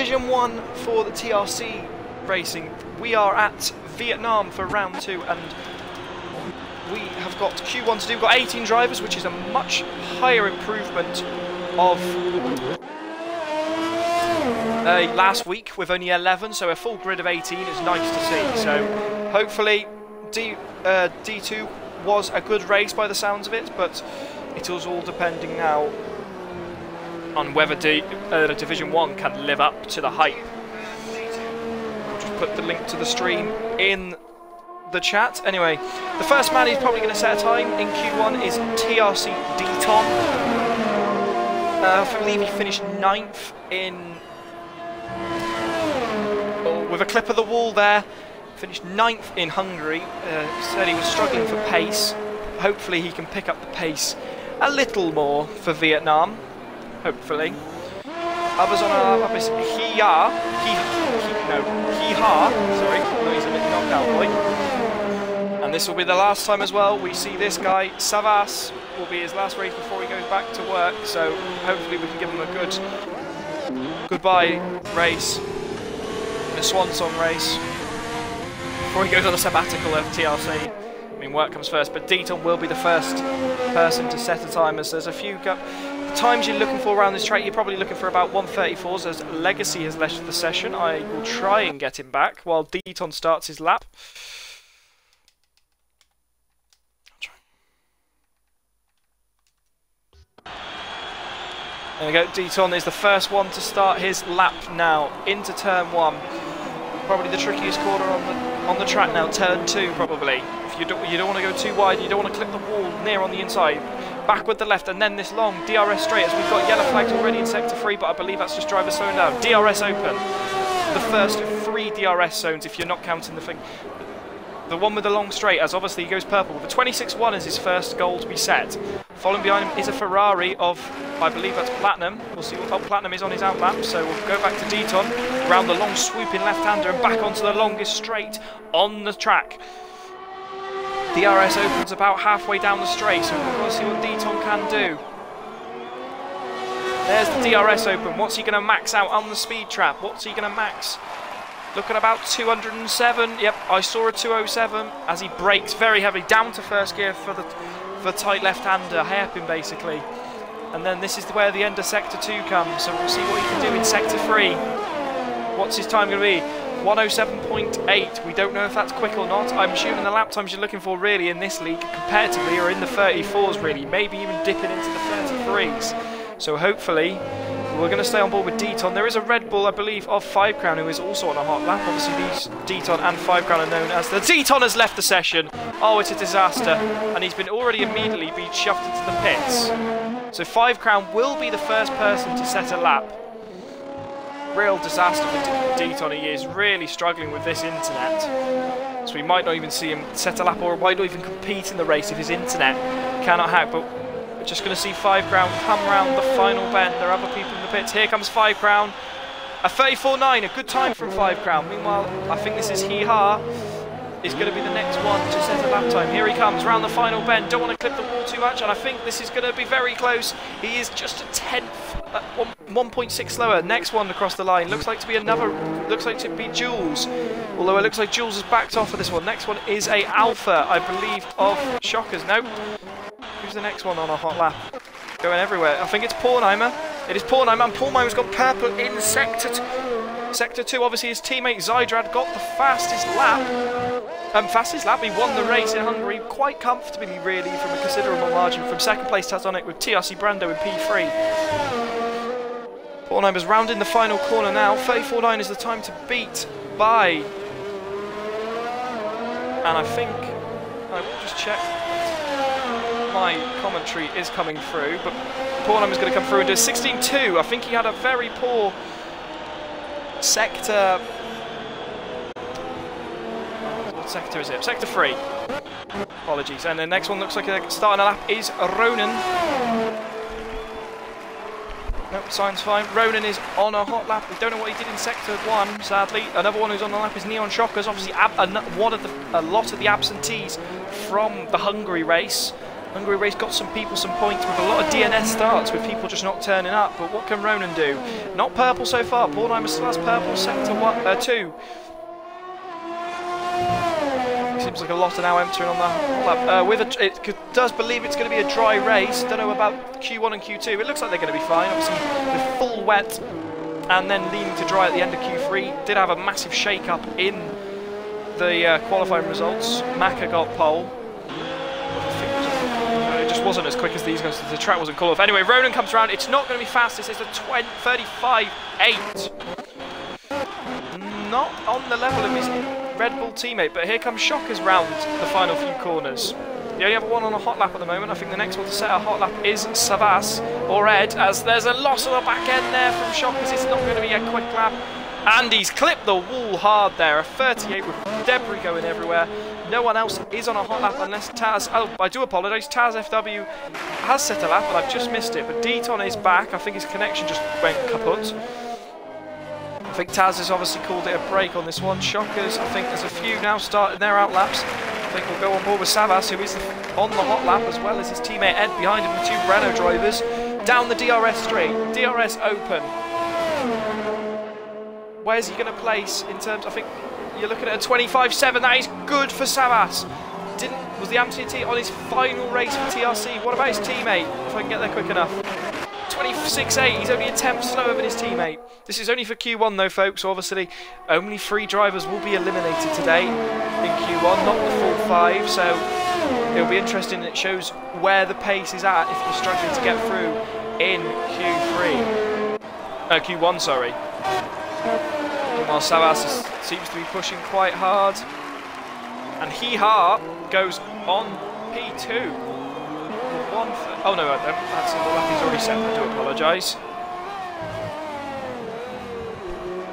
Division 1 for the TRC Racing. We are at Vietnam for round 2, and we have got Q1 to do. We've got 18 drivers, which is a much higher improvement of last week with only 11, so a full grid of 18 is nice to see. So hopefully D2 was a good race by the sounds of it, but it is all depending now on whether Division 1 can live up to the hype. I'll just put the link to the stream in the chat. Anyway, the first man who's probably going to set a time in Q1 is TRC Deton. I believe he finished 9th in... with a clip of the wall there. Finished 9th in Hungary. Said he was struggling for pace. Hopefully he can pick up the pace a little more for Vietnam. Hopefully. Others on our lap is Hee-Ha. Sorry, no, he's a bit knocked out boy. And this will be the last time as well. We see this guy, Savas, will be his last race before he goes back to work. So hopefully we can give him a good goodbye race, a swan song race, before he goes on a sabbatical of TRC. I mean, work comes first, but Deton will be the first person to set a time, as there's a few times you're looking for around this track. You're probably looking for about 1:34s, as Legacy has left the session. I will try and get him back while Deton starts his lap. There we go, Deton is the first one to start his lap now, into turn 1. Probably the trickiest corner on the track now, turn 2 probably. If you don't want to go too wide, you don't want to clip the wall near on the inside. Back with the left, and then this long DRS straight, as we've got yellow flags already in sector 3, but I believe that's just drivers slowing down. DRS open. The first 3 DRS zones, if you're not counting the thing. The one with the long straight, as obviously he goes purple. The 26.1 is his first goal to be set. Following behind him is a Ferrari of, I believe that's Platinum. We'll see what Platinum is on his outlap. So we'll go back to Deton, round the long swooping left-hander and back onto the longest straight on the track. DRS opens about halfway down the straight, so we're going to see what Deton can do. There's the DRS open. What's he going to max out on the speed trap? What's he going to max? Looking about 207. Yep, I saw a 207 as he brakes very heavily down to first gear for the tight left-hander, hairpin basically. And then this is where the end of sector 2 comes, so we'll see what he can do in sector 3. What's his time going to be? 107.8. We don't know if that's quick or not. I'm assuming the lap times you're looking for really in this league comparatively are in the 34s really, maybe even dipping into the 33s. So hopefully we're going to stay on board with Deton. There is a Red Bull, I believe, of 5 Crown who is also on a hot lap. Obviously these Deton and 5 Crown are known as the... Deton has left the session. Oh, it's a disaster. And he's been already immediately been shoved into the pits. So 5 Crown will be the first person to set a lap. Real disaster for Deton. He is really struggling with this internet. So we might not even see him set a lap, or might not even compete in the race if his internet cannot hack. But we're just going to see 5 Crown come round the final bend. There are other people in the pits. Here comes 5 Crown. A 34.9, a good time from 5 Crown. Meanwhile, I think this is Hee-Ha is going to be the next one to set a lap time. Here he comes round the final bend. Don't want to clip the wall too much, and I think this is going to be very close. He is just a 10th, 1.6 slower. Next one across the line looks like to be another. Looks like to be Jules, although it looks like Jules has backed off for this one. Next one is a Alpha, I believe, of Shockers. Nope. Who's the next one on a hot lap? Going everywhere. I think it's Pornheimer. It is Pornheimer, and Pornheimer's got purple in sector 2. Obviously his teammate Zydrad got the fastest lap. He won the race in Hungary quite comfortably really, from a considerable margin, from second place Tazonic with TRC Brando in P3. Pornheimer's rounding the final corner now. 34.9 is the time to beat by, and I think I will just check. My commentary is coming through, but Pornheimer's going to come through and do 16.2. I think he had a very poor sector. What sector is it? Sector 3. Apologies. And the next one looks like starting a lap is Ronan. Nope, sign's fine. Ronan is on a hot lap. We don't know what he did in sector 1, sadly. Another one who's on the lap is Neon Shockers. Obviously, a lot of the absentees from the Hungary race. Hungary Race got some people some points with a lot of DNS starts, with people just not turning up. But what can Ronan do? Not purple so far. Bornheimer still has purple, sector 2. Seems like a lot are now entering on the lap. It does believe it's going to be a dry race. Don't know about Q1 and Q2. It looks like they're going to be fine. Obviously, with full wet and then leaning to dry at the end of Q3. Did have a massive shake-up in the qualifying results. Maka got pole. It just wasn't as quick as these guys. The track wasn't cool enough. Anyway, Ronan comes around. It's not going to be fastest. It's a 35.8. Not on the level of his Red Bull teammate, but here comes Shockers round the final few corners. The only other one on a hot lap at the moment. I think the next one to set a hot lap is Savas or Ed, as there's a loss of the back end there from Shockers. It's not going to be a quick lap. And he's clipped the wall hard there. A 38 with debris going everywhere. No one else is on a hot lap unless Taz. Oh, I do apologise. Taz FW has set a lap, but I've just missed it. But Deaton is back. I think his connection just went kaput. I think Taz has obviously called it a break on this one. Shockers, I think there's a few now starting their out laps. I think we'll go on board with Savas, who is on the hot lap, as well as his teammate Ed behind him, the two Renault drivers. Down the DRS straight. DRS open. Where's he going to place in terms? I think you're looking at a 25.7. That is good for Savas. Was the MCT on his final race for TRC? What about his teammate? If I can get there quick enough. 26.8. He's only a tenth slower than his teammate. This is only for Q1 though, folks. So obviously, only 3 drivers will be eliminated today in Q1, not the full 5. So it'll be interesting. It shows where the pace is at if you're struggling to get through in Q1. Sorry. While Savas seems to be pushing quite hard, and Hee-Ha goes on P2. Oh no, that's the lap he's already set. I do apologise.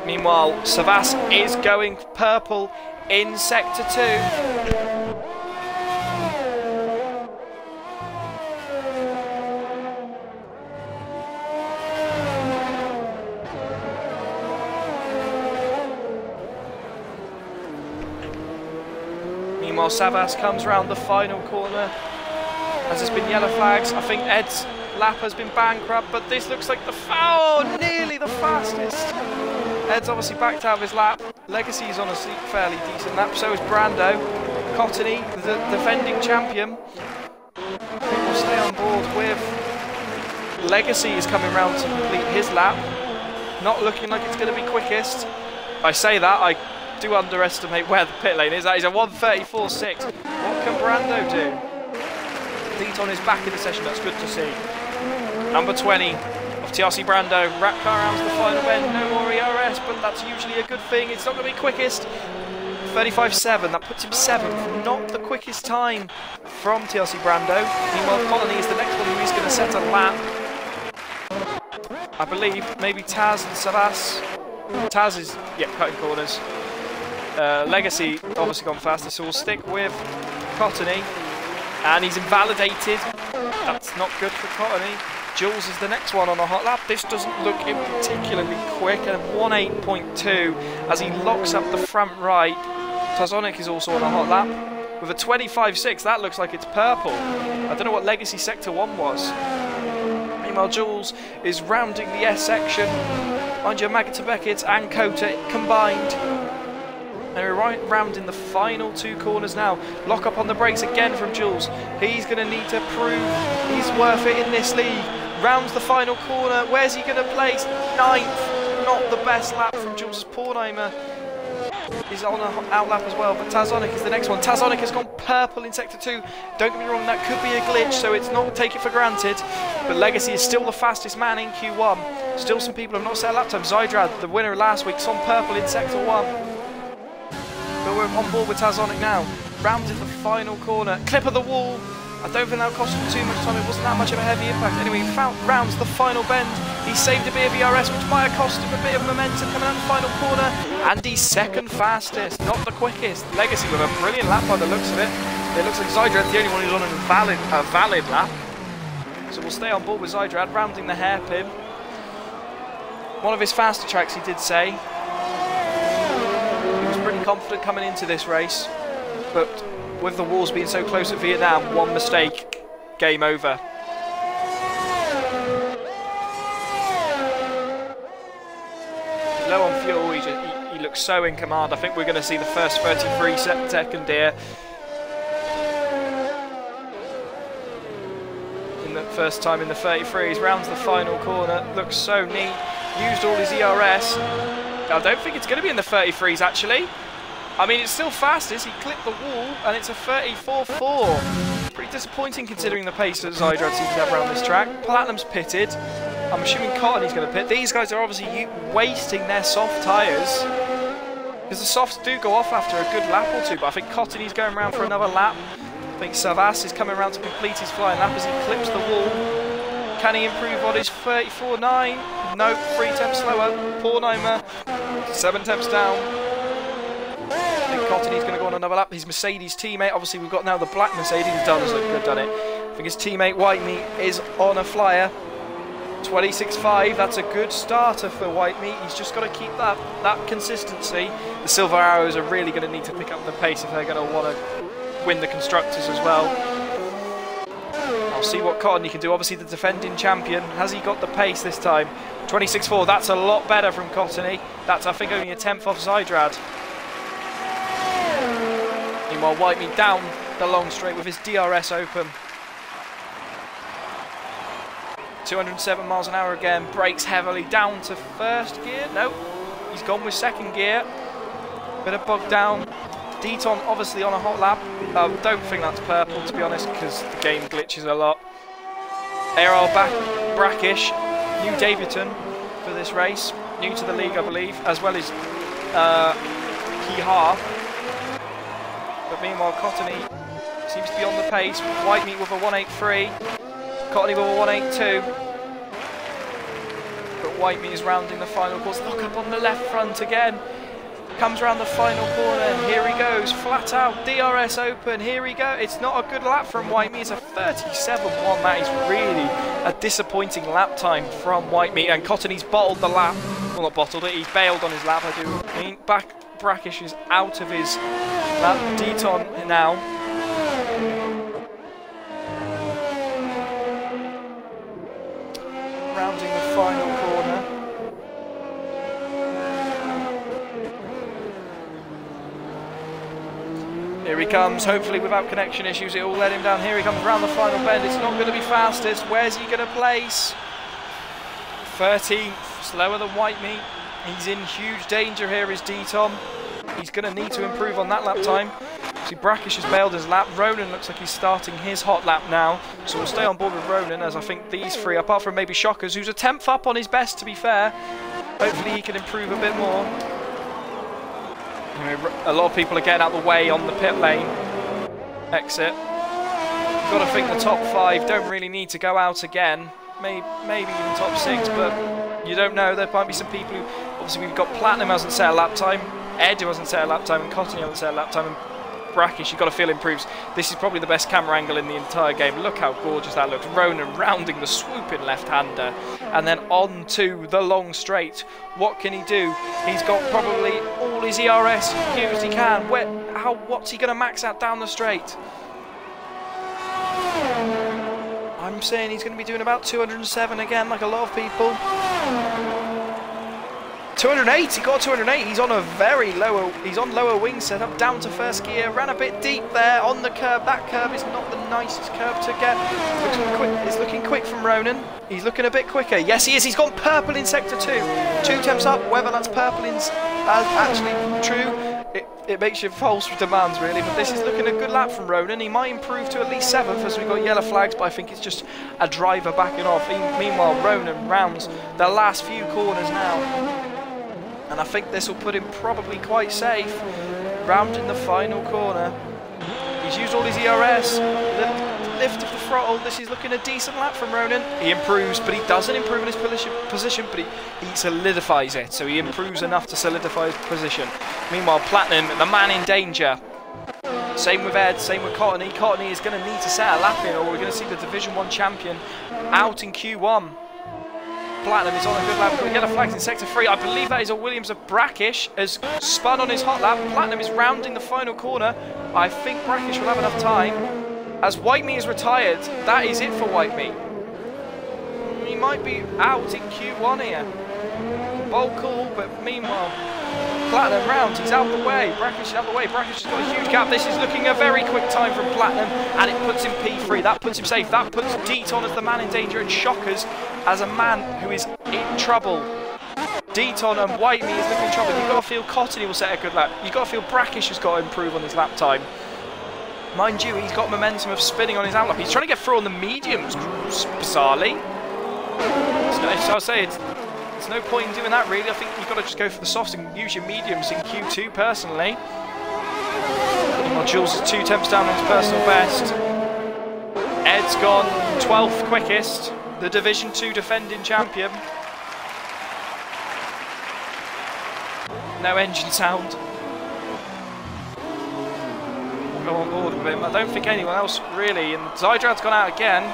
Meanwhile, Savas is going purple in sector 2. Meanwhile, Savas comes round the final corner, as there's been yellow flags. I think Ed's lap has been bankrupt, but this looks like the foul, nearly the fastest. Ed's obviously backed out of his lap. Legacy's on a fairly decent lap, so is Brando. Cottony, the defending champion, will stay on board with. Legacy is coming round to complete his lap. Not looking like it's going to be quickest. I say that, I do underestimate where the pit lane is. That is a 1:34.6. What can Brando do? Deaton is back in the session. That's good to see. Number 20 of TRC Brando. Rapcar rounds the final bend. No more ERS, but that's usually a good thing. It's not going to be quickest. 35.7. That puts him 7th. Not the quickest time from TRC Brando. Meanwhile, Colony is the next one who is going to set a lap. I believe maybe Taz and Savas. Taz is, cutting corners. Legacy obviously gone faster, so we'll stick with Cottony. And he's invalidated. That's not good for Cottony. Jules is the next one on a hot lap. This doesn't look particularly quick. And 1:8.2 as he locks up the front right. Tazonic is also on a hot lap with a 25.6. That looks like it's purple. I don't know what Legacy Sector 1 was. Meanwhile, Jules is rounding the S section. Mind you, Magata Beckett and Kota combined. They're right round in the final 2 corners now. Lock up on the brakes again from Jules. He's going to need to prove he's worth it in this league. Rounds the final corner. Where's he going to place? 9th. Not the best lap from Jules. Pornheimer is on an out lap as well, but Tazonic is the next one. Tazonic has gone purple in sector 2. Don't get me wrong, that could be a glitch, so it's not take it for granted. But Legacy is still the fastest man in Q1. Still some people have not set a lap time. Zydrad, the winner last week, is on purple in sector 1. But we're on board with Tazonic now. Rounds in the final corner. Clip of the wall. I don't think that cost him too much time. It wasn't that much of a heavy impact. Anyway, he rounds the final bend. He saved a bit of ERS, which might have cost him a bit of momentum coming out the final corner. And he's second fastest, not the quickest. Legacy with a brilliant lap by the looks of it. It looks like Zydrad, the only one who's on a valid lap. So we'll stay on board with Zydrad, rounding the hairpin. One of his faster tracks, he did say. He was pretty confident coming into this race, but with the walls being so close at Vietnam, one mistake game over. Low on fuel, he looks so in command. I think we're going to see the first 33 second here. In the first time in the 33s, rounds the final corner, looks so neat. Used all his ERS. I don't think it's going to be in the 33s actually. I mean, it's still fastest. He clipped the wall and it's a 34.4. Pretty disappointing considering the pace that Zydrad seems to have around this track. Platinum's pitted. I'm assuming Cottony's going to pit. These guys are obviously wasting their soft tyres, because the softs do go off after a good lap or two, but I think Cottony's going around for another lap. I think Savas is coming around to complete his flying lap as he clips the wall. Can he improve on his 34.9? No, 3 temps slower. Pornheimer, 7 temps down. I think Cottony's going to go on another lap. His Mercedes teammate, obviously we've got now the black Mercedes. Does look good, done it. I think his teammate Whitemeat is on a flyer. 26.5, that's a good starter for Whitemeat. He's just got to keep that consistency. The Silver Arrows are really going to need to pick up the pace if they're going to want to win the Constructors as well. I'll see what Cottony can do. Obviously the defending champion. Has he got the pace this time? 26.4, that's a lot better from Cottony. That's, I think, only a 10th off Zydrad. Meanwhile, Whitemeat down the long straight with his DRS open. 207 miles an hour again, brakes heavily down to first gear. No, he's gone with second gear. Bit of bug down. Deton obviously on a hot lap. Don't think that's purple to be honest, because the game glitches a lot. ARL Brackish, new debutant for this race, new to the league I believe, as well as Kiha. But meanwhile Cottony seems to be on the pace. Whitemeat with a 183. Cottony with a 182. But Whitemeat is rounding the final course. Lock up on the left front again. Comes around the final corner. Here he goes. Flat out. DRS open. Here he goes. It's not a good lap from Whitemeat. It's a 37.1. That is really a disappointing lap time from Whitemeat. And Cottony's bottled the lap. Well, not bottled it. He's bailed on his lap, I do mean. Brackish is out of his lap. Deton now. Rounding the final corner. Here he comes, hopefully without connection issues, it will let him down. Here he comes round the final bend. It's not going to be fastest. Where's he going to place? 13th, slower than Whitemeat. He's in huge danger here, is Deton. He's going to need to improve on that lap time. See, Brackish has bailed his lap. Ronan looks like he's starting his hot lap now. So we'll stay on board with Ronan, as I think these three, apart from maybe Shockers, who's a 10th up on his best to be fair. Hopefully he can improve a bit more. Anyway, a lot of people are getting out of the way on the pit lane exit. You've got to think the top 5 don't really need to go out again. Maybe even top 6, but you don't know. There might be some people who... Obviously we've got Platinum hasn't set a lap time, Ed who hasn't set a lap time, and Cottony hasn't set a lap time, and Brackish, you've got to feel improves. This is probably the best camera angle in the entire game. Look how gorgeous that looks. Ronan rounding the swooping left-hander, and then on to the long straight. What can he do? He's got probably all his ERS used he can. What's he going to max out down the straight? I'm saying he's going to be doing about 207 again, like a lot of people. 208, he got 208, he's on a very lower, he's on lower wing setup, down to first gear, ran a bit deep there on the curb. That curb is not the nicest curb to get. It's looking quick from Ronan. He's looking a bit quicker. Yes, he is. He's gone purple in sector 2. 2 temps up. Whether that's purple in actually true, it makes you false with demands really. But this is looking a good lap from Ronan. He might improve to at least 7th as we've got yellow flags, but I think it's just a driver backing off. Meanwhile, Ronan rounds the last few corners now. And I think this will put him probably quite safe. Rounding the final corner. He's used all his ERS. Lift of the throttle. This is looking a decent lap from Ronan. He improves, but he doesn't improve in his position, but he solidifies it. So he improves enough to solidify his position. Meanwhile, Platinum, the man in danger. Same with Ed, same with Cottony. Cottony is going to need to set a lap in, or we're going to see the Division 1 champion out in Q1. Platinum is on a good lap. We've got yellow flags in sector 3. I believe that is a Williams of Brackish has spun on his hot lap. Platinum is rounding the final corner. I think Brackish will have enough time. As Whitemeat is retired, that is it for Whitemeat. He might be out in Q1 here. Bold call, but meanwhile, Platinum round, he's out the way. Brackish is out the way. Brackish has got a huge gap. This is looking a very quick time from Platinum, and it puts him P3. That puts him safe. That puts Deton as the man in danger, and Shockers as a man who is in trouble. Deton and Whitemeat is looking in trouble. You've got to feel Cottony will set a good lap. You've got to feel Brackish has got to improve on his lap time. Mind you, he's got momentum of spinning on his outlap. He's trying to get through on the mediums, bizarrely. So I'll say there's no point in doing that, really. I think you've got to just go for the softs and use your mediums in Q2, personally. Meanwhile, Jules is 2 temps down on his personal best. Ed's gone 12th quickest, the Division 2 defending champion. No engine sound. We'll go on board with him. I don't think anyone else really. And Zydrad's gone out again.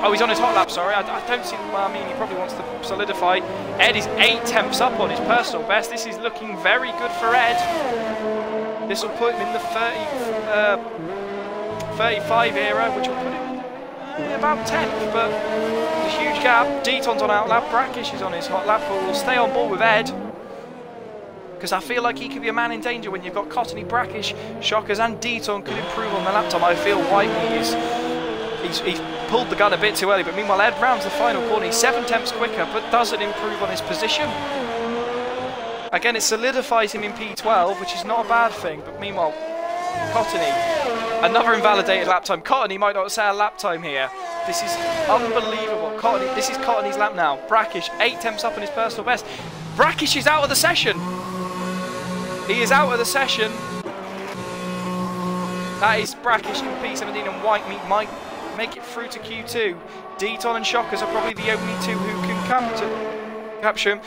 Oh, he's on his hot lap, sorry. I don't see, well, I mean, he probably wants to solidify. Ed is 8 temps up on his personal best. This is looking very good for Ed. This will put him in the 35 era, which will put him about 10th, but a huge gap. Deton's on out lap, Brackish is on his hot lap, but we'll stay on board with Ed. Because I feel like he could be a man in danger when you've got Cottony, Brackish, Shockers and Deton could improve on the lap time. I feel Whitemeat is... He's pulled the gun a bit too early, but meanwhile Ed rounds the final corner. He's 7 temps quicker, but doesn't improve on his position. Again, it solidifies him in P12, which is not a bad thing, but meanwhile, Cottony, another invalidated lap time. Cottony might not set a lap time here. This is unbelievable. Cottony, this is Cottony's lap now. Brackish, 8 temps up on his personal best. Brackish is out of the session. He is out of the session. That is Brackish in P17, and Whitemeat might make it through to Q2. Deton and Shockers are probably the only 2 who can come to capture him.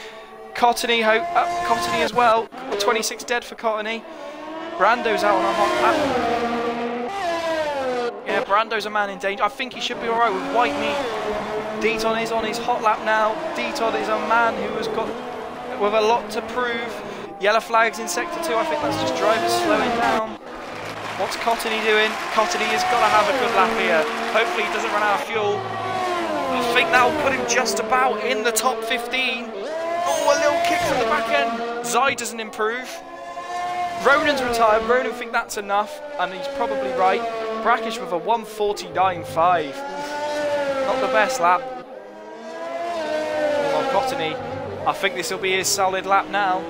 Cottony, Cottony as well. 26 dead for Cottony. Brando's out on a hot lap. Yeah, Brando's a man in danger. I think he should be alright with Whitemeat. Deton is on his hot lap now. Deton is a man who has got with a lot to prove. Yellow flags in Sector 2. I think that's just drivers slowing down. What's Cottony doing? Cottony has got to have a good lap here. Hopefully he doesn't run out of fuel. I think that'll put him just about in the top 15. Oh, a little kick from the back end. Zai doesn't improve. Ronan's retired. Ronan think that's enough, and he's probably right. Brackish with a 1:49.5. Not the best lap. Well, Cottony, I think this will be his solid lap now.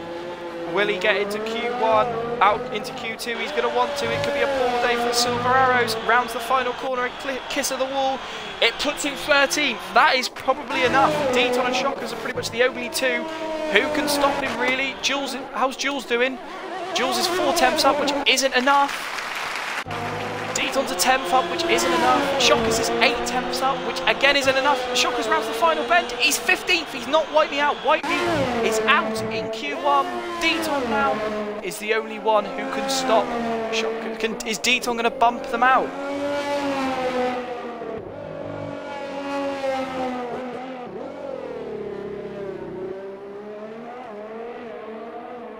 Will he get into Q1, out into Q2? He's going to want to. It could be a poor day for the Silver Arrows. Rounds the final corner, a kiss of the wall. It puts him 13th. That is probably enough. Deton and Shockers are pretty much the only 2 who can stop him, really. Jules, how's Jules doing? Jules is 4 temps up, which isn't enough. Deton's a 10th up, which isn't enough. Shockers is 8 temps up, which again isn't enough. Shockers rounds the final bend. He's 15th. He's not Whitemeat out. Whitemeat is out in Q1. Deton now is the only one who can stop Shockers. Is Deton going to bump them out?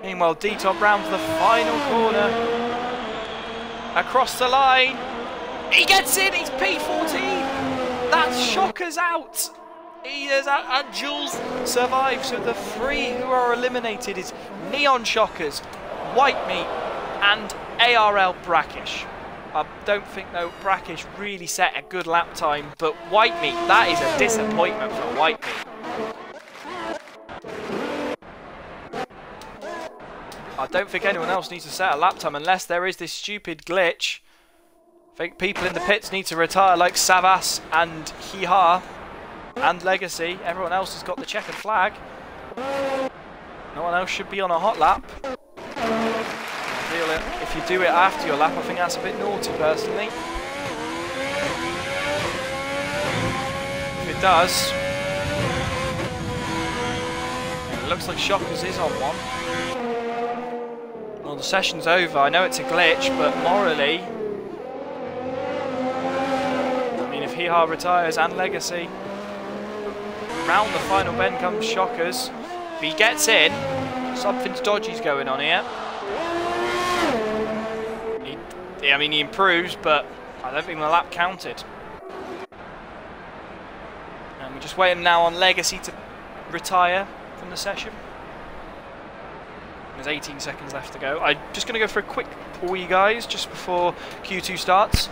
Meanwhile, Deton rounds the final corner. Across the line. He gets in. He's P14. That's Shockers out. He is out, and Jules survives. So the 3 who are eliminated is Neon Shockers, Whitemeat, and ARL Brackish. I don't think, though, Brackish really set a good lap time, but Whitemeat, that is a disappointment for Whitemeat. I don't think anyone else needs to set a lap time unless there is this stupid glitch. I think people in the pits need to retire like Savas and Hiha and Legacy. Everyone else has got the checkered flag. No one else should be on a hot lap. I feel it. If you do it after your lap, I think that's a bit naughty personally. If it does, it looks like Shockers is on one. Well, the session's over. I know it's a glitch, but morally, I mean, if Hiha retires and Legacy, round the final bend comes Shockers. If he gets in, something dodgy's going on here. I mean, he improves, but I don't think the lap counted. And we're just waiting now on Legacy to retire from the session. There's 18 seconds left to go. I'm just going to go for a quick pour, you guys, just before Q2 starts.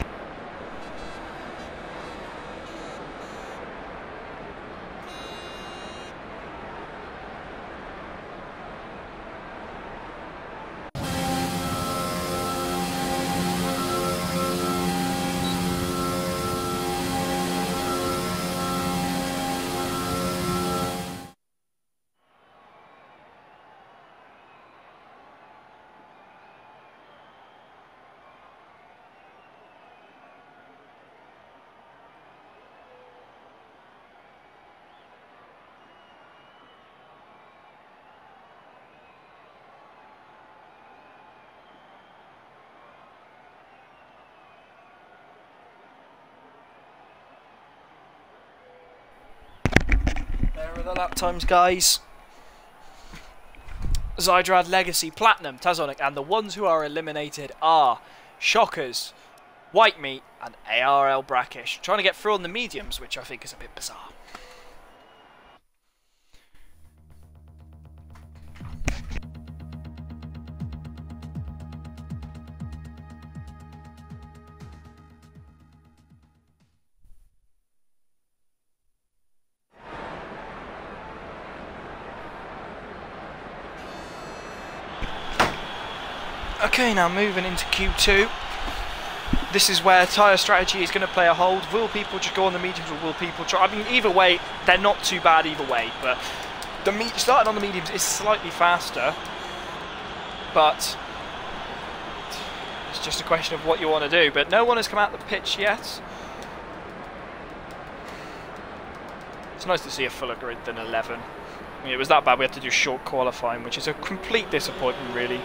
There are the lap times, guys. Zydrad, Legacy, Platinum, Tazonic, and the ones who are eliminated are Shockers, White Meat, and ARL Brackish. Trying to get through on the mediums, which I think is a bit bizarre. Okay, now moving into Q2. This is where tyre strategy is going to play a hold. Will people just go on the mediums, or will people try? I mean, either way, they're not too bad either way, but starting on the mediums is slightly faster, but it's just a question of what you want to do. But no one has come out the pitch yet. It's nice to see a fuller grid than 11. I mean, it was that bad we had to do short qualifying, which is a complete disappointment, really.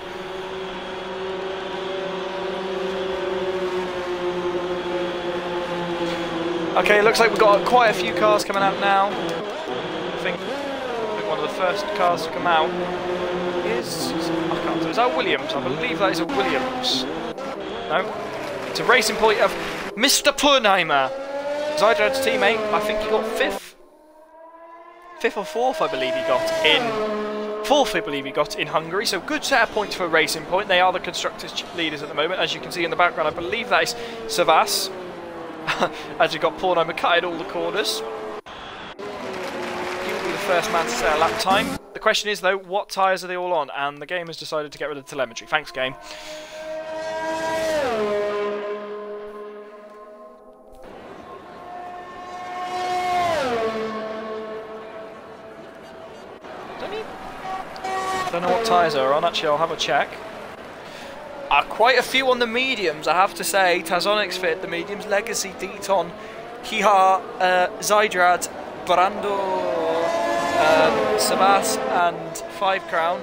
Okay, it looks like we've got quite a few cars coming out now. I think one of the first cars to come out is... I can't tell. Is that Williams? I believe that is a Williams. No? It's a Racing Point of Mr. Purnheimer. Zydrad's teammate, I think he got 5th. 5th or 4th, I believe he got in... 4th, I believe he got in Hungary. So good set of points for Racing Point. They are the Constructors' leaders at the moment. As you can see in the background, I believe that is Savas. As you got Purnheimer cutting all the corners. He will be the first man to set a lap time. The question is, though, what tyres are they all on? And the game has decided to get rid of the telemetry. Thanks, game. Don't know what tyres are on. Actually, I'll have a check. Quite a few on the mediums, I have to say. Tazonic's fit the mediums. Legacy, Deton, Kiha, Zydrad, Brando, Sabas, and 5 Crown.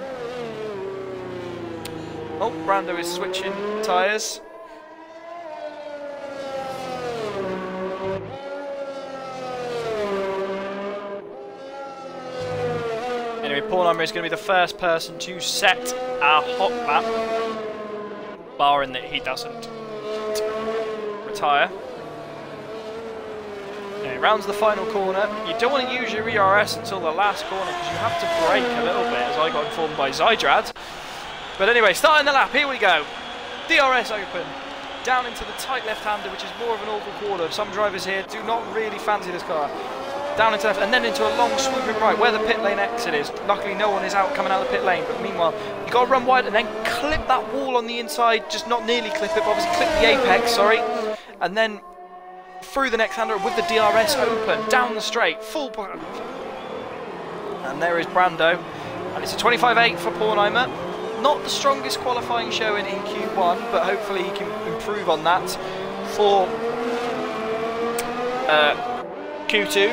Oh, Brando is switching tyres. Anyway, Purnheimer is going to be the first person to set a hot lap. Barring that he doesn't retire. Anyway, rounds the final corner. You don't want to use your ERS until the last corner because you have to brake a little bit, as I got informed by Zydrad. But anyway, starting the lap, here we go. DRS open. Down into the tight left-hander, which is more of an awful corner. Some drivers here do not really fancy this car. Down into left, and then into a long swooping right, where the pit lane exit is. Luckily, no one is out coming out of the pit lane, but meanwhile, you've got to run wide and then clip that wall on the inside. Just not nearly clip it, but obviously clip the apex, sorry. And then through the next hander with the DRS open, down the straight, full... And there is Brando. And it's a 25.8 for Purnheimer. Not the strongest qualifying showing in Q1, but hopefully he can improve on that for Q2.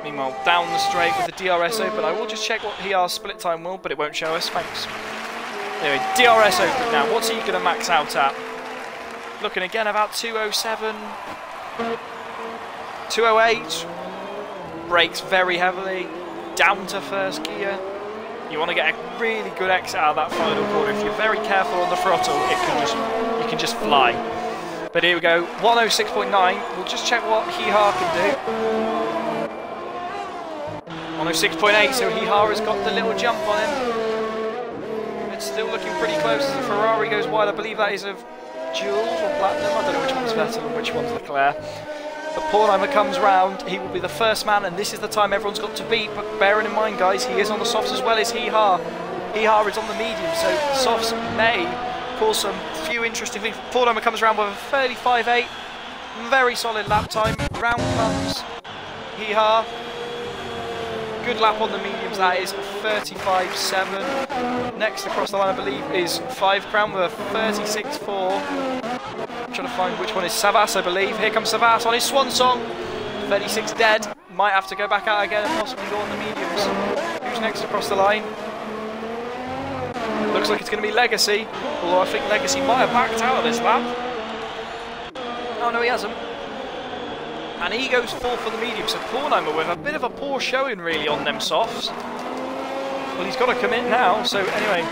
Meanwhile, down the straight with the DRS open. I will just check what HR's split time will, but it won't show us. Thanks. Anyway, DRS open now. What's he going to max out at? Looking again about 207, 208. Brakes very heavily. Down to first gear. You want to get a really good exit out of that final corner. If you're very careful on the throttle, you can just fly. But here we go, 106.9. We'll just check what Hee-Ha can do. 106.8, so Hee-Ha has got the little jump on him. It's still looking pretty close as the Ferrari goes wide. I believe that is of Jules or Platinum. I don't know which one's Vettel and which one's Leclerc. But Pornheimer comes round, he will be the first man, and this is the time everyone's got to beat. But bearing in mind, guys, he is on the softs as well as Hee-Ha. Hee-Ha is on the medium, so the softs may cause some few interesting things. Pornheimer comes around with a 35.8, very solid lap time. Round comes Hee-Ha. Good lap on the mediums, that is 35.7. Next across the line, I believe, is 5 Crown with a 36.4. Trying to find which one is Savas, I believe. Here comes Savas on his swan song. 36 dead. Might have to go back out again and possibly go on the mediums. Who's next across the line? Looks like it's going to be Legacy. Although I think Legacy might have backed out of this lap. Oh no, he hasn't. And he goes 4 for the medium. So Pornheimer with a bit of a poor showing really on them softs. Well, he's got to commit now. So anyway,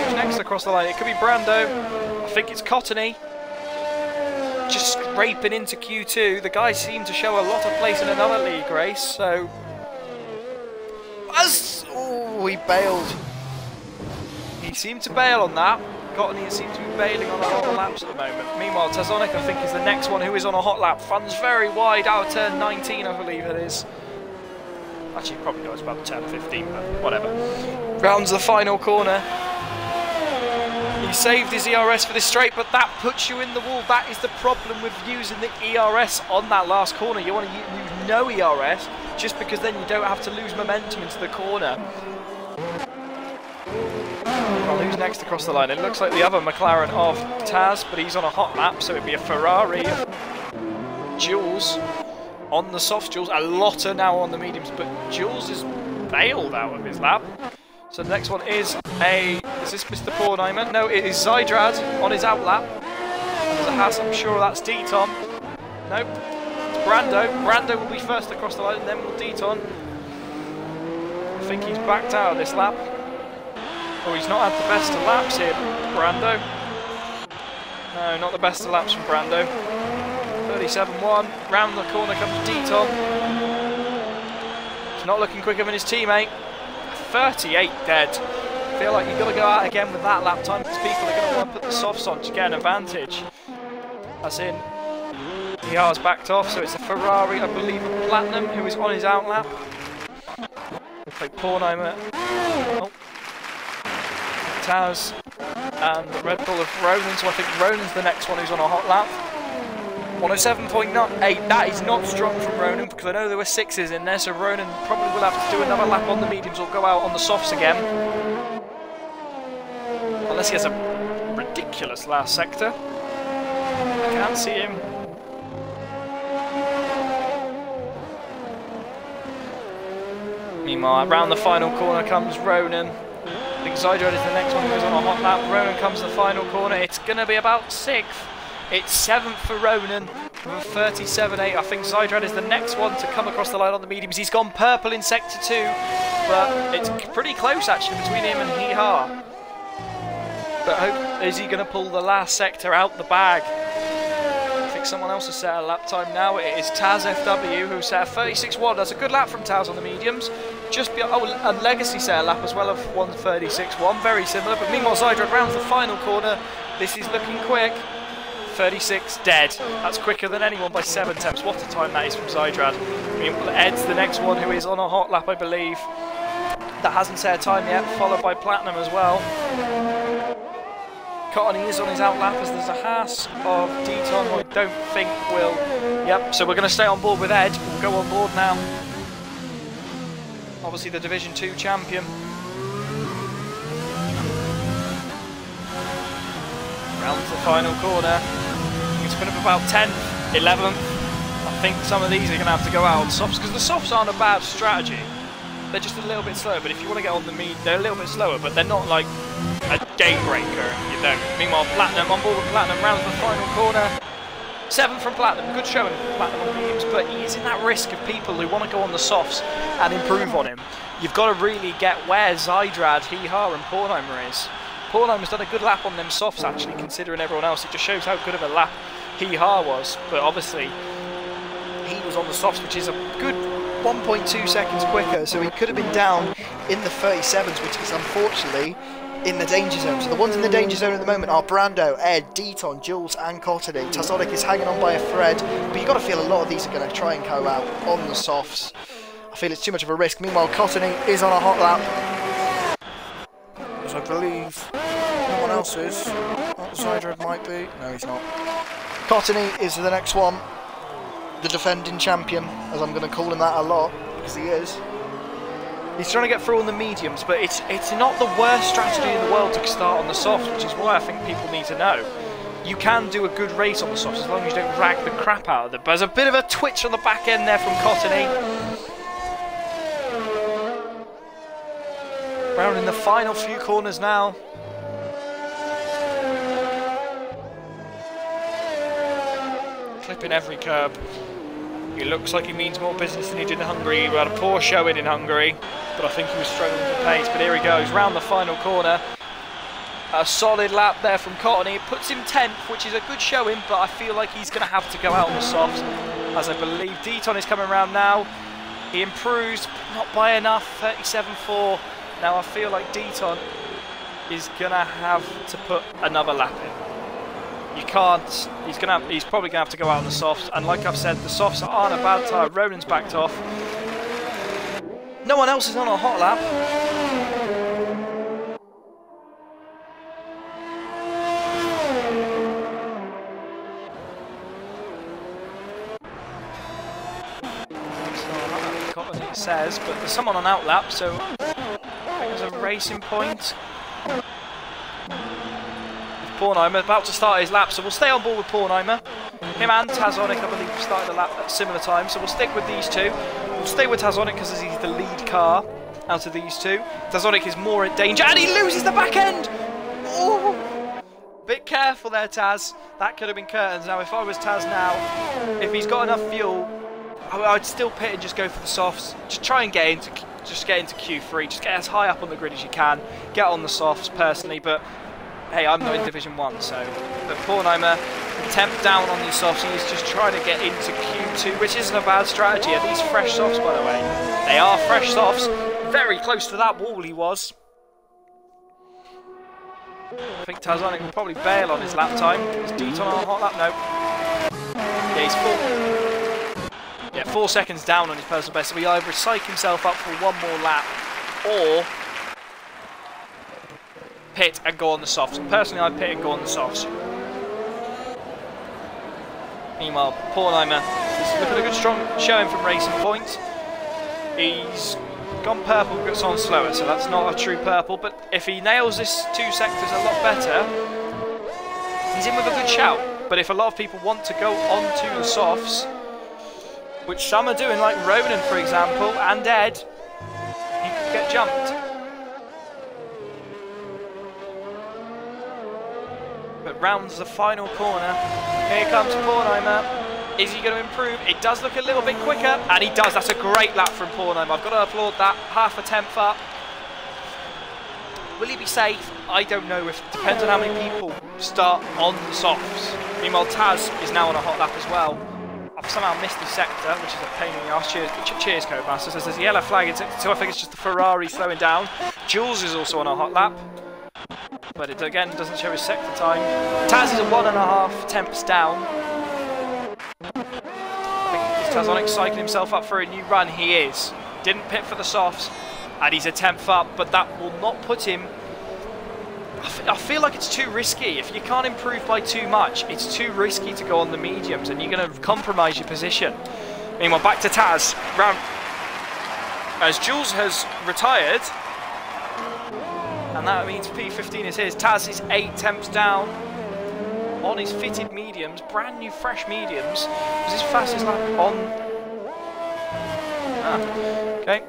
who's next across the line? It could be Brando. I think it's Cottony. Just scraping into Q2. The guys seem to show a lot of place in another league race, so... Oh, he bailed. He seemed to bail on that. Cottony seems to be bailing on a lot of laps at the moment. Meanwhile, Tazonic, I think, is the next one who is on a hot lap. Funds very wide out of turn 19, I believe it is. Actually, probably goes about turn 15, but whatever. Rounds the final corner. He saved his ERS for this straight, but that puts you in the wall. That is the problem with using the ERS on that last corner. You want to use no ERS, just because then you don't have to lose momentum into the corner. Well, who's next across the line? It looks like the other McLaren of Taz, but he's on a hot lap, so it'd be a Ferrari. Jules on the softs. Jules, a Lotta now on the mediums, but Jules is bailed out of his lap. So the next one is this Mr. Pornheimer? No, it is Zydrad on his out lap. There's a Haas, I'm sure that's D-Tom. Nope, it's Brando. Brando will be first across the line, and then will D-Tom. I think he's backed out of this lap. Oh, he's not had the best of laps here, Brando. No, not the best of laps from Brando. 37.1, round the corner comes D-Tom. He's not looking quicker than his teammate. 38 dead. I feel like you've got to go out again with that lap time because people are going to want to put the softs on to get an advantage. As in, Hee-Ha's backed off, so it's a Ferrari, I believe, of Platinum, who is on his out lap. Looks like Pornheimer. Oh. Taz and the Red Bull of Ronan, so I think Ronan's the next one who's on a hot lap. 107.8, that is not strong from Ronan because I know there were 6s in there, so Ronan probably will have to do another lap on the mediums or go out on the softs again. Unless he has a ridiculous last sector. I can't see him. Meanwhile, around the final corner comes Ronan. I think Zydrad is the next one who goes on a hot lap. Ronan comes to the final corner. It's going to be about 6th. It's 7th for Ronan with a 37.8. I think Zydrad is the next one to come across the line on the mediums. He's gone purple in sector 2, but it's pretty close actually between him and Hee-Ha. But is he going to pull the last sector out the bag? I think someone else has set a lap time now. It is Taz FW who set a 36.1. That's a good lap from Taz on the mediums. Just beyond, and Legacy set a lap as well of 136.1. Very similar. But meanwhile, Zydrad rounds the final corner. This is looking quick. 36 dead. That's quicker than anyone by 7 tenths. What a time that is from Zydrad. I mean, Ed's the next one who is on a hot lap, I believe. That hasn't set a time yet, followed by Platinum as well. Cottony is on his out lap as there's a Haas of D-Ton who I don't think will... Yep, so we're going to stay on board with Ed. We'll go on board now. Obviously the Division 2 champion. Round to the final corner. It's going to be about 10th, 11th. I think some of these are going to have to go out on softs because the softs aren't a bad strategy. They're just a little bit slower, but if you want to get on the meat, they're a little bit slower, but they're not like a game breaker, you know. Meanwhile, Platinum on board with Platinum rounds the final corner. 7 from Platinum, good showing from Platinum on the mediums, but he's in that risk of people who want to go on the softs and improve on him. you've got to really get where Zydrad, Hee-Ha and Pornheimer is. Pornheimer's done a good lap on them softs actually, considering everyone else. It just shows how good of a lap Hee-Ha was, but obviously he was on the softs, which is a good 1.2 seconds quicker, so he could have been down in the 37s, which is unfortunately in the danger zone. So the ones in the danger zone at the moment are Brando, Ed, Deton, Jules and Cottony. Tazonic is hanging on by a thread, but you've got to feel a lot of these are going to try and go out on the softs. I feel it's too much of a risk. Meanwhile, Cottony is on a hot lap, as I believe no one else is. Zydrad might be. No, he's not. Cottony is the next one. The defending champion, as I'm going to call him that a lot, because he is. He's trying to get through on the mediums, but it's not the worst strategy in the world to start on the softs, which is why I think people need to know. You can do a good race on the softs as long as you don't rag the crap out of them. But there's a bit of a twitch on the back end there from Cottony. Round in the final few corners now. Clipping every curb. He looks like he means more business than he did in Hungary. He had a poor showing in Hungary, but I think he was struggling for pace. But here he goes, round the final corner. A solid lap there from Cottony. It puts him 10th, which is a good showing, but I feel like he's going to have to go out on the softs, as I believe Deton is coming around now. He improves, not by enough, 37.4. Now I feel like Deton is going to have to put another lap in. You can't, he's probably going to have to go out on the softs, and like I've said, the softs aren't a bad time. Ronan's backed off. No one else is on a hot lap. It says, but there's someone on out lap, so I think there's a racing point. Pornheimer about to start his lap, so we'll stay on board with Pornheimer. Him and Tazonic, I believe, started the lap at similar time, so we'll stick with these two. We'll stay with Tazonic because he's the lead car out of these two. Tazonic is more in danger, and he loses the back end! Oh! Bit careful there, Taz. That could have been curtains. Now, if I was Taz now, if he's got enough fuel, I'd still pit and just go for the softs. Just try and get into Q3. Just get as high up on the grid as you can. Get on the softs, personally, but hey, I'm not in Division 1, so... But Pornheimer, temp down on these softs, he's just trying to get into Q2, which isn't a bad strategy. Are these fresh softs, by the way? They are fresh softs. Very close to that wall he was. I think Tazonic will probably bail on his lap time. Is Deton on a hot lap? No. Yeah, he's 4 seconds down on his personal best, so he either psych himself up for one more lap, or pit and go on the softs. And personally, I'd pit and go on the softs. Meanwhile, Pornheimer is looking at a good strong showing from Racing Point. He's gone purple, but it's on slower, so that's not a true purple. But if he nails this 2 sectors a lot better, he's in with a good shout. But if a lot of people want to go onto the softs, which some are doing, like Ronan, for example, and Ed, he could get jumped. But rounds the final corner. Here comes Pornheimer. Is he going to improve? It does look a little bit quicker, and he does. That's a great lap from Pornheimer. I've got to applaud that. Half a tenth up. Will he be safe? I don't know. It depends on how many people start on the softs. Meanwhile, Taz is now on a hot lap as well. I've somehow missed the sector, which is a pain in the arse. Cheers, Codemasters. There's a yellow flag in sector 2. I think it's just the Ferrari slowing down. Jules is also on a hot lap, but it again doesn't show his sector time. Taz is at 1.5 tenths down. I think is Tazonic cycling himself up for a new run? He is. Didn't pit for the softs, and he's a tenth up, but that will not put him... I feel like it's too risky. If you can't improve by too much, it's too risky to go on the mediums, and you're going to compromise your position. Meanwhile, back to Taz. Round as Jules has retired, and that means P15 is his. Taz is 8 tenths down on his fitted mediums, brand new fresh mediums. Was his fastest lap on? Okay.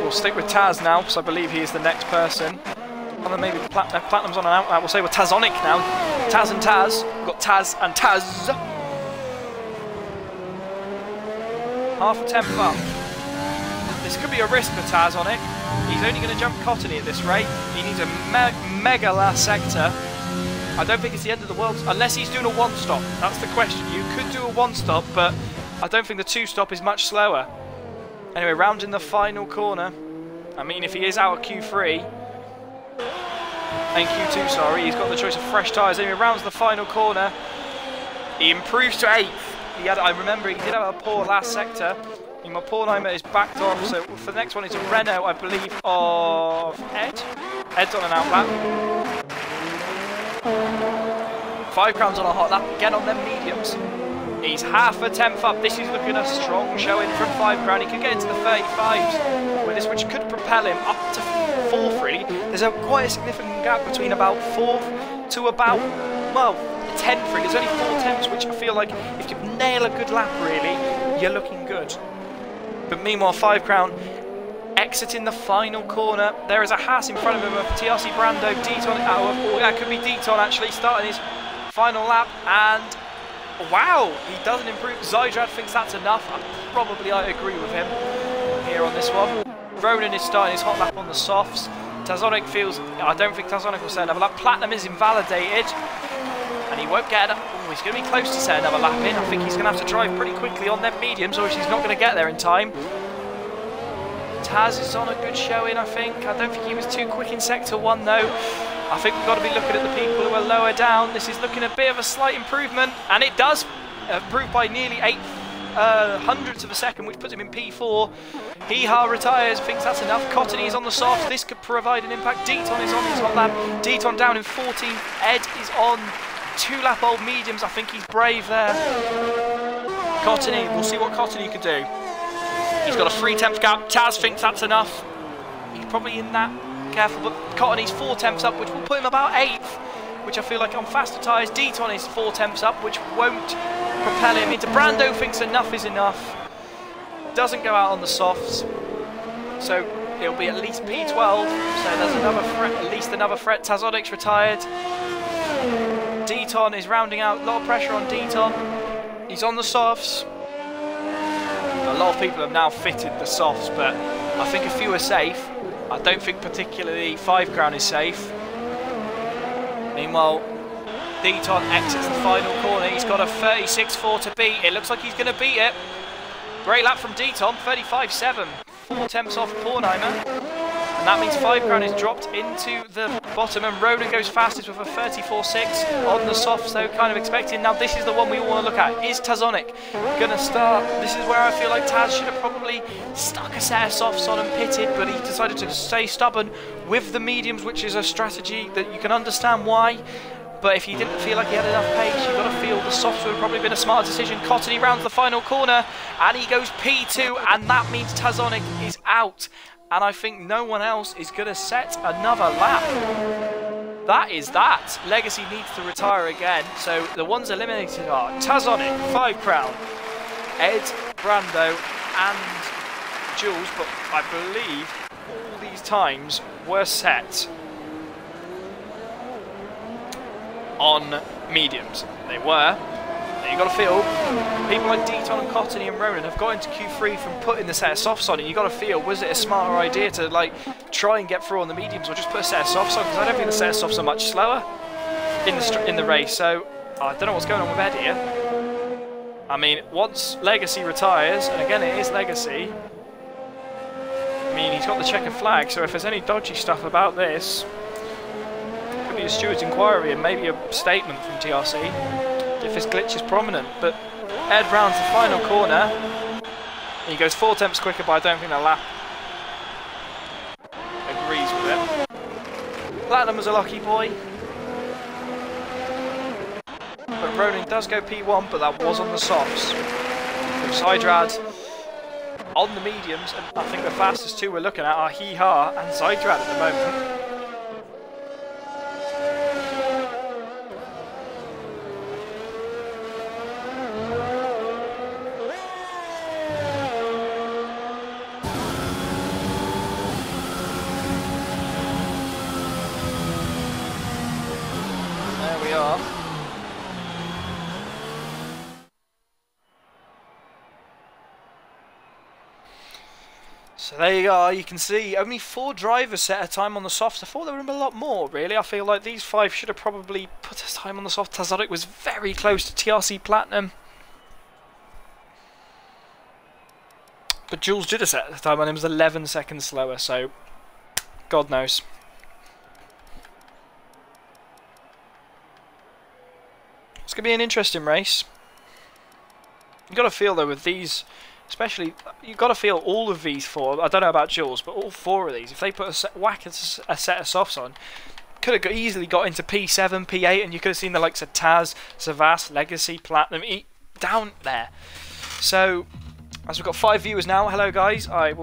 We'll stick with Taz now, because I believe he is the next person. And then maybe Platinum's on an out. We'll say we're Tazonic now. Taz and Taz. We've got Taz and Taz. Half a tenth up. This could be a risk for Taz on it. He's only going to jump Cottony at this rate. He needs a mega last sector. I don't think it's the end of the world, unless he's doing a one-stop. That's the question. You could do a one-stop, but I don't think the two-stop is much slower. Anyway, round in the final corner. I mean, if he is out at Q3, and Q2, sorry, he's got the choice of fresh tyres. Anyway, rounds the final corner. He improves to 8th. I remember he did have a poor last sector. My Pornheimer is backed off, so for the next one it's a Renault, I believe, of Ed. Ed's on an out lap. 5 crowns on a hot lap, again on them mediums. He's half a tenth up. This is looking a strong showing from 5 crown. He could get into the 35s with this, which could propel him up to 4th, really. There's quite a significant gap between about 4th to about, well, 10th, really. There's only 4 tenths, which I feel like if you nail a good lap, really, you're looking good. But meanwhile, 5 crown exiting the final corner. There is a Haas in front of him of TRC Brando. Deton, oh, that could be Deton actually, starting his final lap. And wow, he doesn't improve. Zydrad thinks that's enough. I agree with him here on this one. Ronan is starting his hot lap on the softs. Tazonic feels, I don't think Tazonic will set another lap. Platinum is invalidated. And he won't get it. Oh, he's going to be close to set another lap in. I think he's going to have to drive pretty quickly on them mediums, or he's not going to get there in time. Taz is on a good showing, I think. I don't think he was too quick in Sector 1, though. I think we've got to be looking at the people who are lower down. This is looking a bit of a slight improvement, and it does improve by nearly 8 hundredths of a second, which puts him in P4. Hee-Ha retires, thinks that's enough. Cottony is on the soft. This could provide an impact. Deton is on his hot lap. Deton down in 14th. Ed is on 2-lap-old mediums. I think he's brave there. Cottony, we'll see what Cottony could do. He's got a 3/10 gap. Taz thinks that's enough. He's probably in that. Careful, but Cottony's 4 tenths up, which will put him about 8th, which I feel like on faster tyres. Deton is 4 tenths up, which won't propel him into. Brando thinks enough is enough. Doesn't go out on the softs, so it'll be at least P12. So there's another threat, at least another threat. Tazonic's retired. Deton is rounding out. A lot of pressure on Deton. He's on the softs. A lot of people have now fitted the softs, but I think a few are safe. I don't think particularly 5 crown is safe. Meanwhile, Deton exits the final corner. He's got a 36.4 to beat. It looks like he's going to beat it. Great lap from Deton, 35.7. 4 tenths off Pornheimer. And that means 5 crown is dropped into the bottom, and Ronan goes fastest with a 34.6 on the softs, though, kind of expecting. Now this is the one we all want to look at. Is Tazonic going to start? This is where I feel like Taz should have probably stuck a set of softs on and pitted, but he decided to stay stubborn with the mediums, which is a strategy that you can understand why. But if you didn't feel like he had enough pace, you've got to feel the softs would have probably been a smarter decision. Cottony rounds the final corner, and he goes P2, and that means Tazonic is out. And I think no one else is going to set another lap. That is that. Legacy needs to retire again. So the ones eliminated are Tazonic, 5 crown, Ed, Brando, and Jules. But I believe all these times were set on mediums. They were. You've got to feel people like Deton and Cottony and Ronan have got into Q3 from putting the set of softs on, and you've got to feel, was it a smarter idea to like try and get through on the mediums, or just put a set of softs on? Because I don't think the set of softs are much slower in the race. So I don't know what's going on with Ed here. I mean, once Legacy retires, and again it is Legacy, I mean, he's got the checkered flag, so if there's any dodgy stuff about this, it could be a steward's inquiry and maybe a statement from TRC if this glitch is prominent. But Ed rounds the final corner. He goes 4 tenths quicker, but I don't think the lap agrees with it. Platinum was a lucky boy. But Ronan does go P1, but that was on the softs. Zydrad on the mediums, and I think the fastest two we're looking at are Hee-Ha and Zydrad at the moment. So there you are, you can see only 4 drivers set a time on the softs. I thought there would have been a lot more, really. I feel like these 5 should have probably put a time on the soft. Tazodic was very close to TRC Platinum. But Jules did a set at the time and it was 11 seconds slower, so God knows. It's going to be an interesting race. You've got to feel though with these, especially, you've got to feel all of these 4, I don't know about Jules, but all 4 of these, if they put a set of softs on, could have easily got into P7, P8, and you could have seen the likes of Taz, Savas, Legacy, Platinum, down there. So, as we've got 5 viewers now, hello guys, I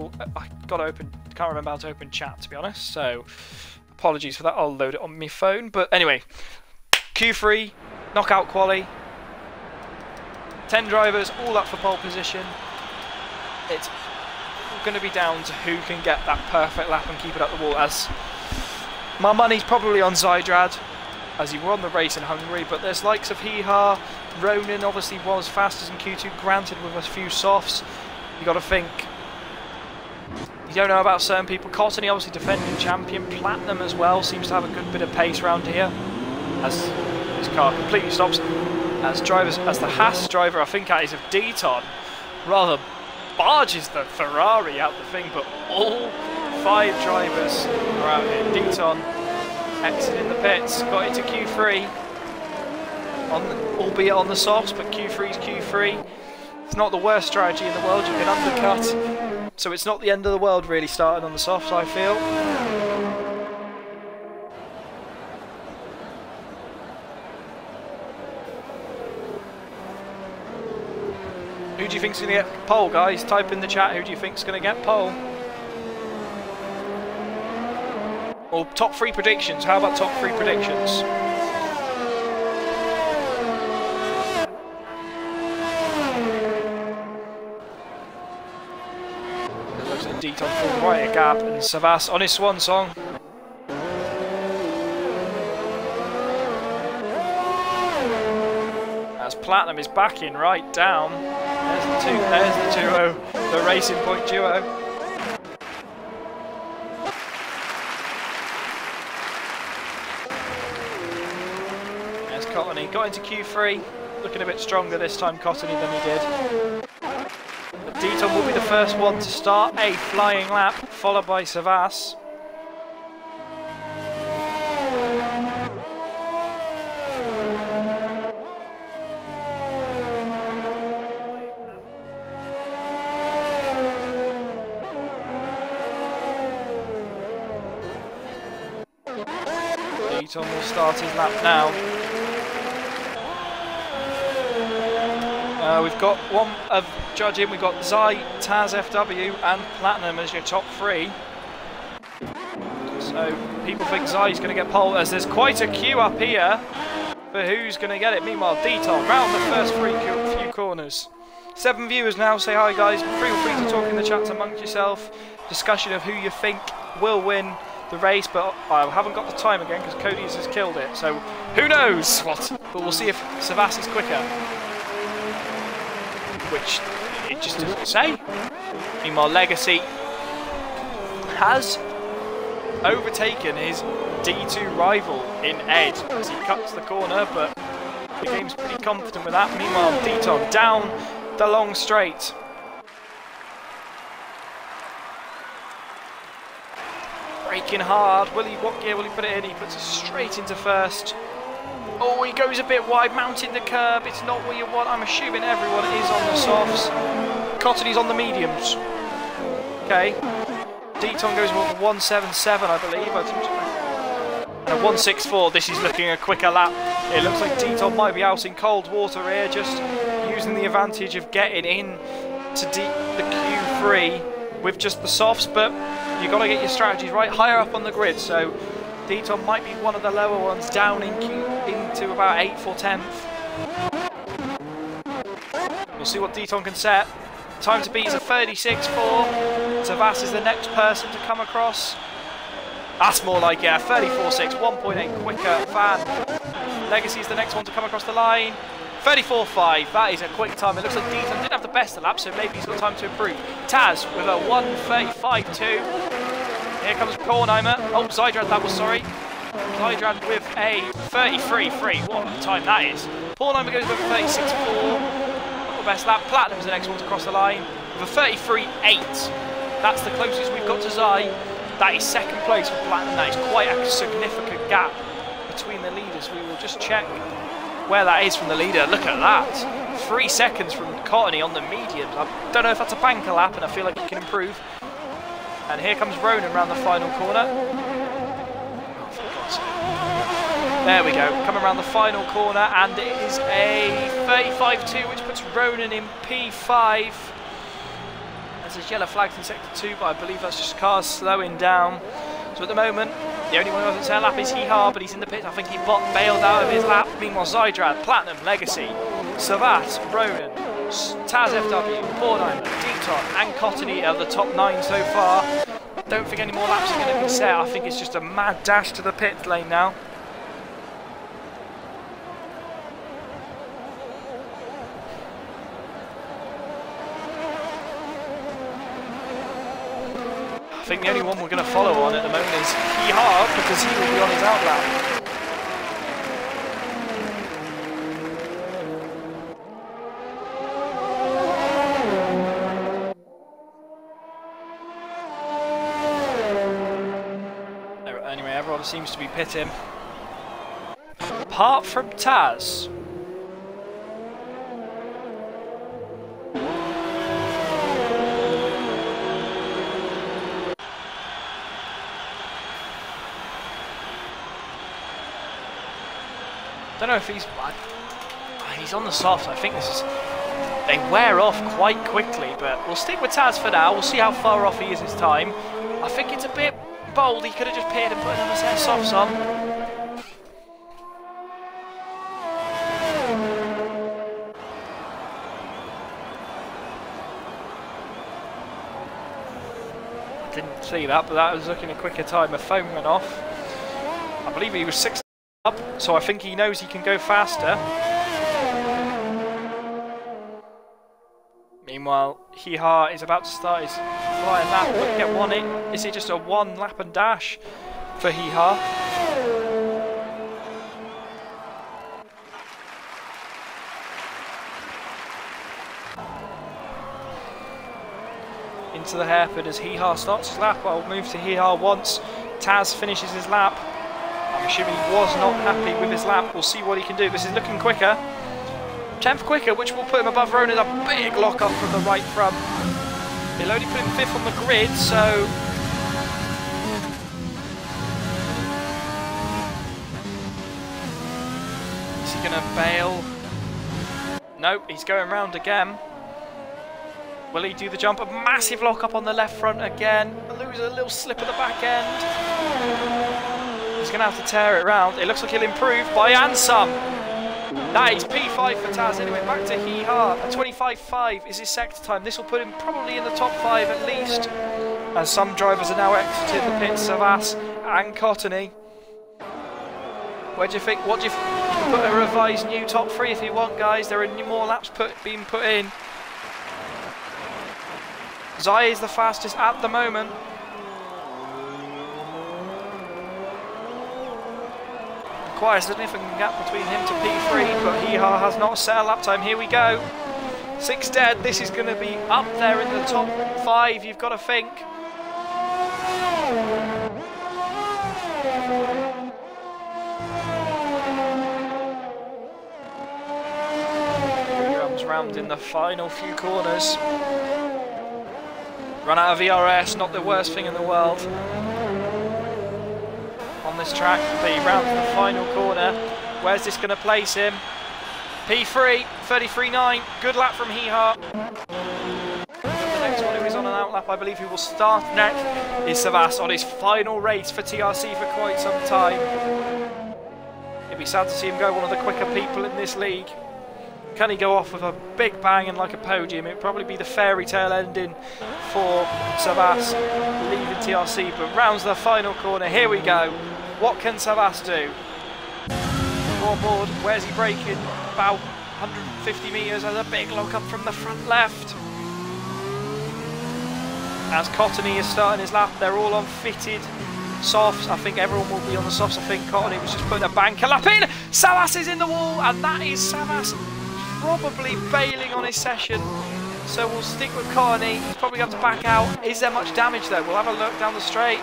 got to open, can't remember how to open chat to be honest, so apologies for that, I'll load it on my phone, but anyway, Q3, knockout quali, 10 drivers, all up for pole position. It's going to be down to who can get that perfect lap and keep it up the wall. As my money's probably on Zydrad, as he won the race in Hungary, but there's likes of Hee-Ha, Ronan obviously was fastest in Q2, granted with a few softs. You got to think, you don't know about certain people. Cottony obviously defending champion, Platinum as well, seems to have a good bit of pace around here, as his car completely stops. As the Haas driver, I think that is of Deton, rather barges the Ferrari out the thing, but all 5 drivers are out here. Deton exiting the pits, got into Q3, albeit on the softs, but Q3's Q3. It's not the worst strategy in the world, you can undercut, so it's not the end of the world really starting on the softs, I feel. Who do you think's going to get pole, guys? Type in the chat, who do you think's going to get pole? Or top 3 predictions, how about top 3 predictions? It looks like Deton falling right at Gab and Savas on his swan song. As Platinum is backing right down. There's the duo, the Racing Point duo. There's Cottony, got into Q3, looking a bit stronger this time, Cottony, than he did. But Deton will be the first one to start a flying lap, followed by Savas. Deton will start his lap now. We've got one of judging, we've got Zai, Taz, FW and Platinum as your top 3. So people think Zai's going to get pole, as there's quite a queue up here for who's going to get it. Meanwhile, Deton round the first few corners. 7 viewers now, say hi guys, feel free to talk in the chat amongst yourself. Discussion of who you think will win the race, but I haven't got the time again because Cody's has killed it, so who knows what, but we'll see if Savas is quicker, which it just doesn't say. Meanwhile, Legacy has overtaken his D2 rival in Ed as he cuts the corner, but the game's pretty confident with that. Meanwhile, Deton down the long straight. Braking hard. What gear will he put it in? He puts it straight into first. Oh, he goes a bit wide, mounting the curb. It's not what you want. I'm assuming everyone is on the softs. Cottony's on the mediums. Okay. Deton goes with a 177, I believe. And a 164. This is looking a quicker lap. It looks like Deton might be out in cold water here, just using the advantage of getting in to the Q3 with just the softs, but you've got to get your strategies right higher up on the grid, so Deton might be one of the lower ones down into about 8th or 10th. We'll see what Deton can set. Time to beat is a 36.4. Savas is the next person to come across. That's more like, yeah, 34.6, 1.8 quicker fan. Legacy is the next one to come across the line. 34.5, that is a quick time. It looks like Deaton didn't have the best of laps, so maybe he's got time to improve. Taz with a 1:35.2. Here comes Kornheimer. Oh, Zydrad, that was, sorry. Zydrad with a 33.3. What a time that is. Kornheimer goes with a 36.4. Not the best lap. Platinum's the next one to cross the line with a 33.8. That's the closest we've got to Zy. That is second place for Platinum. That is quite a significant gap between the leaders. We will just check where that is from the leader. Look at that. 3 seconds from Cottony on the mediums. I don't know if that's a banker lap, and I feel like he can improve. And here comes Ronan around the final corner. Oh, for God's sake. There we go. Coming around the final corner, and it is a 35.2, which puts Ronan in P5. There's yellow flags in sector 2, but I believe that's just cars slowing down. So at the moment, the only one who hasn't set a lap is Hee-Ha, but he's in the pits. I think he bailed out of his lap. Meanwhile, Zydrad, Platinum, Legacy, Savas, Ronan, Taz FW, Kornheimer, Deaton and Cottony are the top 9 so far. Don't think any more laps are going to be set. I think it's just a mad dash to the pit lane now. I think the only one we're going to follow on at the moment is Hee-Ha, because he will be on his out lap. Anyway, everyone seems to be pitting. Apart from Taz. I don't know if he's on the soft. I think they wear off quite quickly, but we'll stick with Taz for now. We'll see how far off he is this time. I think it's a bit bold. He could have just pitted and put another set of softs on. I didn't see that, but that was looking a quicker time. A foam went off. I believe he was 6 up, so I think he knows he can go faster. Meanwhile, Hee-Ha is about to start his flying lap. But get one in. Is it just a 1 lap and dash for Hee-Ha? Into the hairpin as Hee-Ha starts his lap. I'll move to Hee-Ha once Taz finishes his lap. I'm assuming he was not happy with his lap. We'll see what he can do. This is looking quicker. 10th quicker, which will put him above Ronan. A big lock up from the right front. He'll only put him 5th on the grid, so... Is he going to bail? Nope, he's going round again. Will he do the jump? A massive lock up on the left front again. Lose a little slip at the back end. He's going to have to tear it round. It looks like he'll improve by and some. That is P5 for Taz. Anyway, back to Hee-Ha. A 25.5 is his sector time. This will put him probably in the top 5 at least. As some drivers are now exited the pits, Savas and Cottony. Where do you think? What do you put a revised new top 3 if you want, guys? There are more laps being put in. Zy is the fastest at the moment. Quite a significant gap between him to P3, but Hee-Ha has not set a lap time. Here we go. 6 dead. This is going to be up there in the top 5, you've got to think. Here comes round in the final few corners. Run out of ERS, not the worst thing in the world on this track, but he rounds the final corner. Where's this going to place him? P3, 33.9, good lap from Hee-Ha. The next one who is on an out lap, I believe, who will start next, is Savas on his final race for TRC for quite some time. It'd be sad to see him go, one of the quicker people in this league. Can he go off with a big bang and like a podium? It'd probably be the fairy tale ending for Savas leaving TRC, but rounds the final corner. Here we go. What can Savas do? Scoreboard, where's he braking? About 150 metres as a big lock-up from the front left. As Cottony is starting his lap, they're all on fitted softs. I think everyone will be on the softs. I think Cottony was just putting a banker lap in. Savas is in the wall, and that is Savas probably bailing on his session. So we'll stick with Cottony. He's probably going to back out. Is there much damage though? We'll have a look down the straight.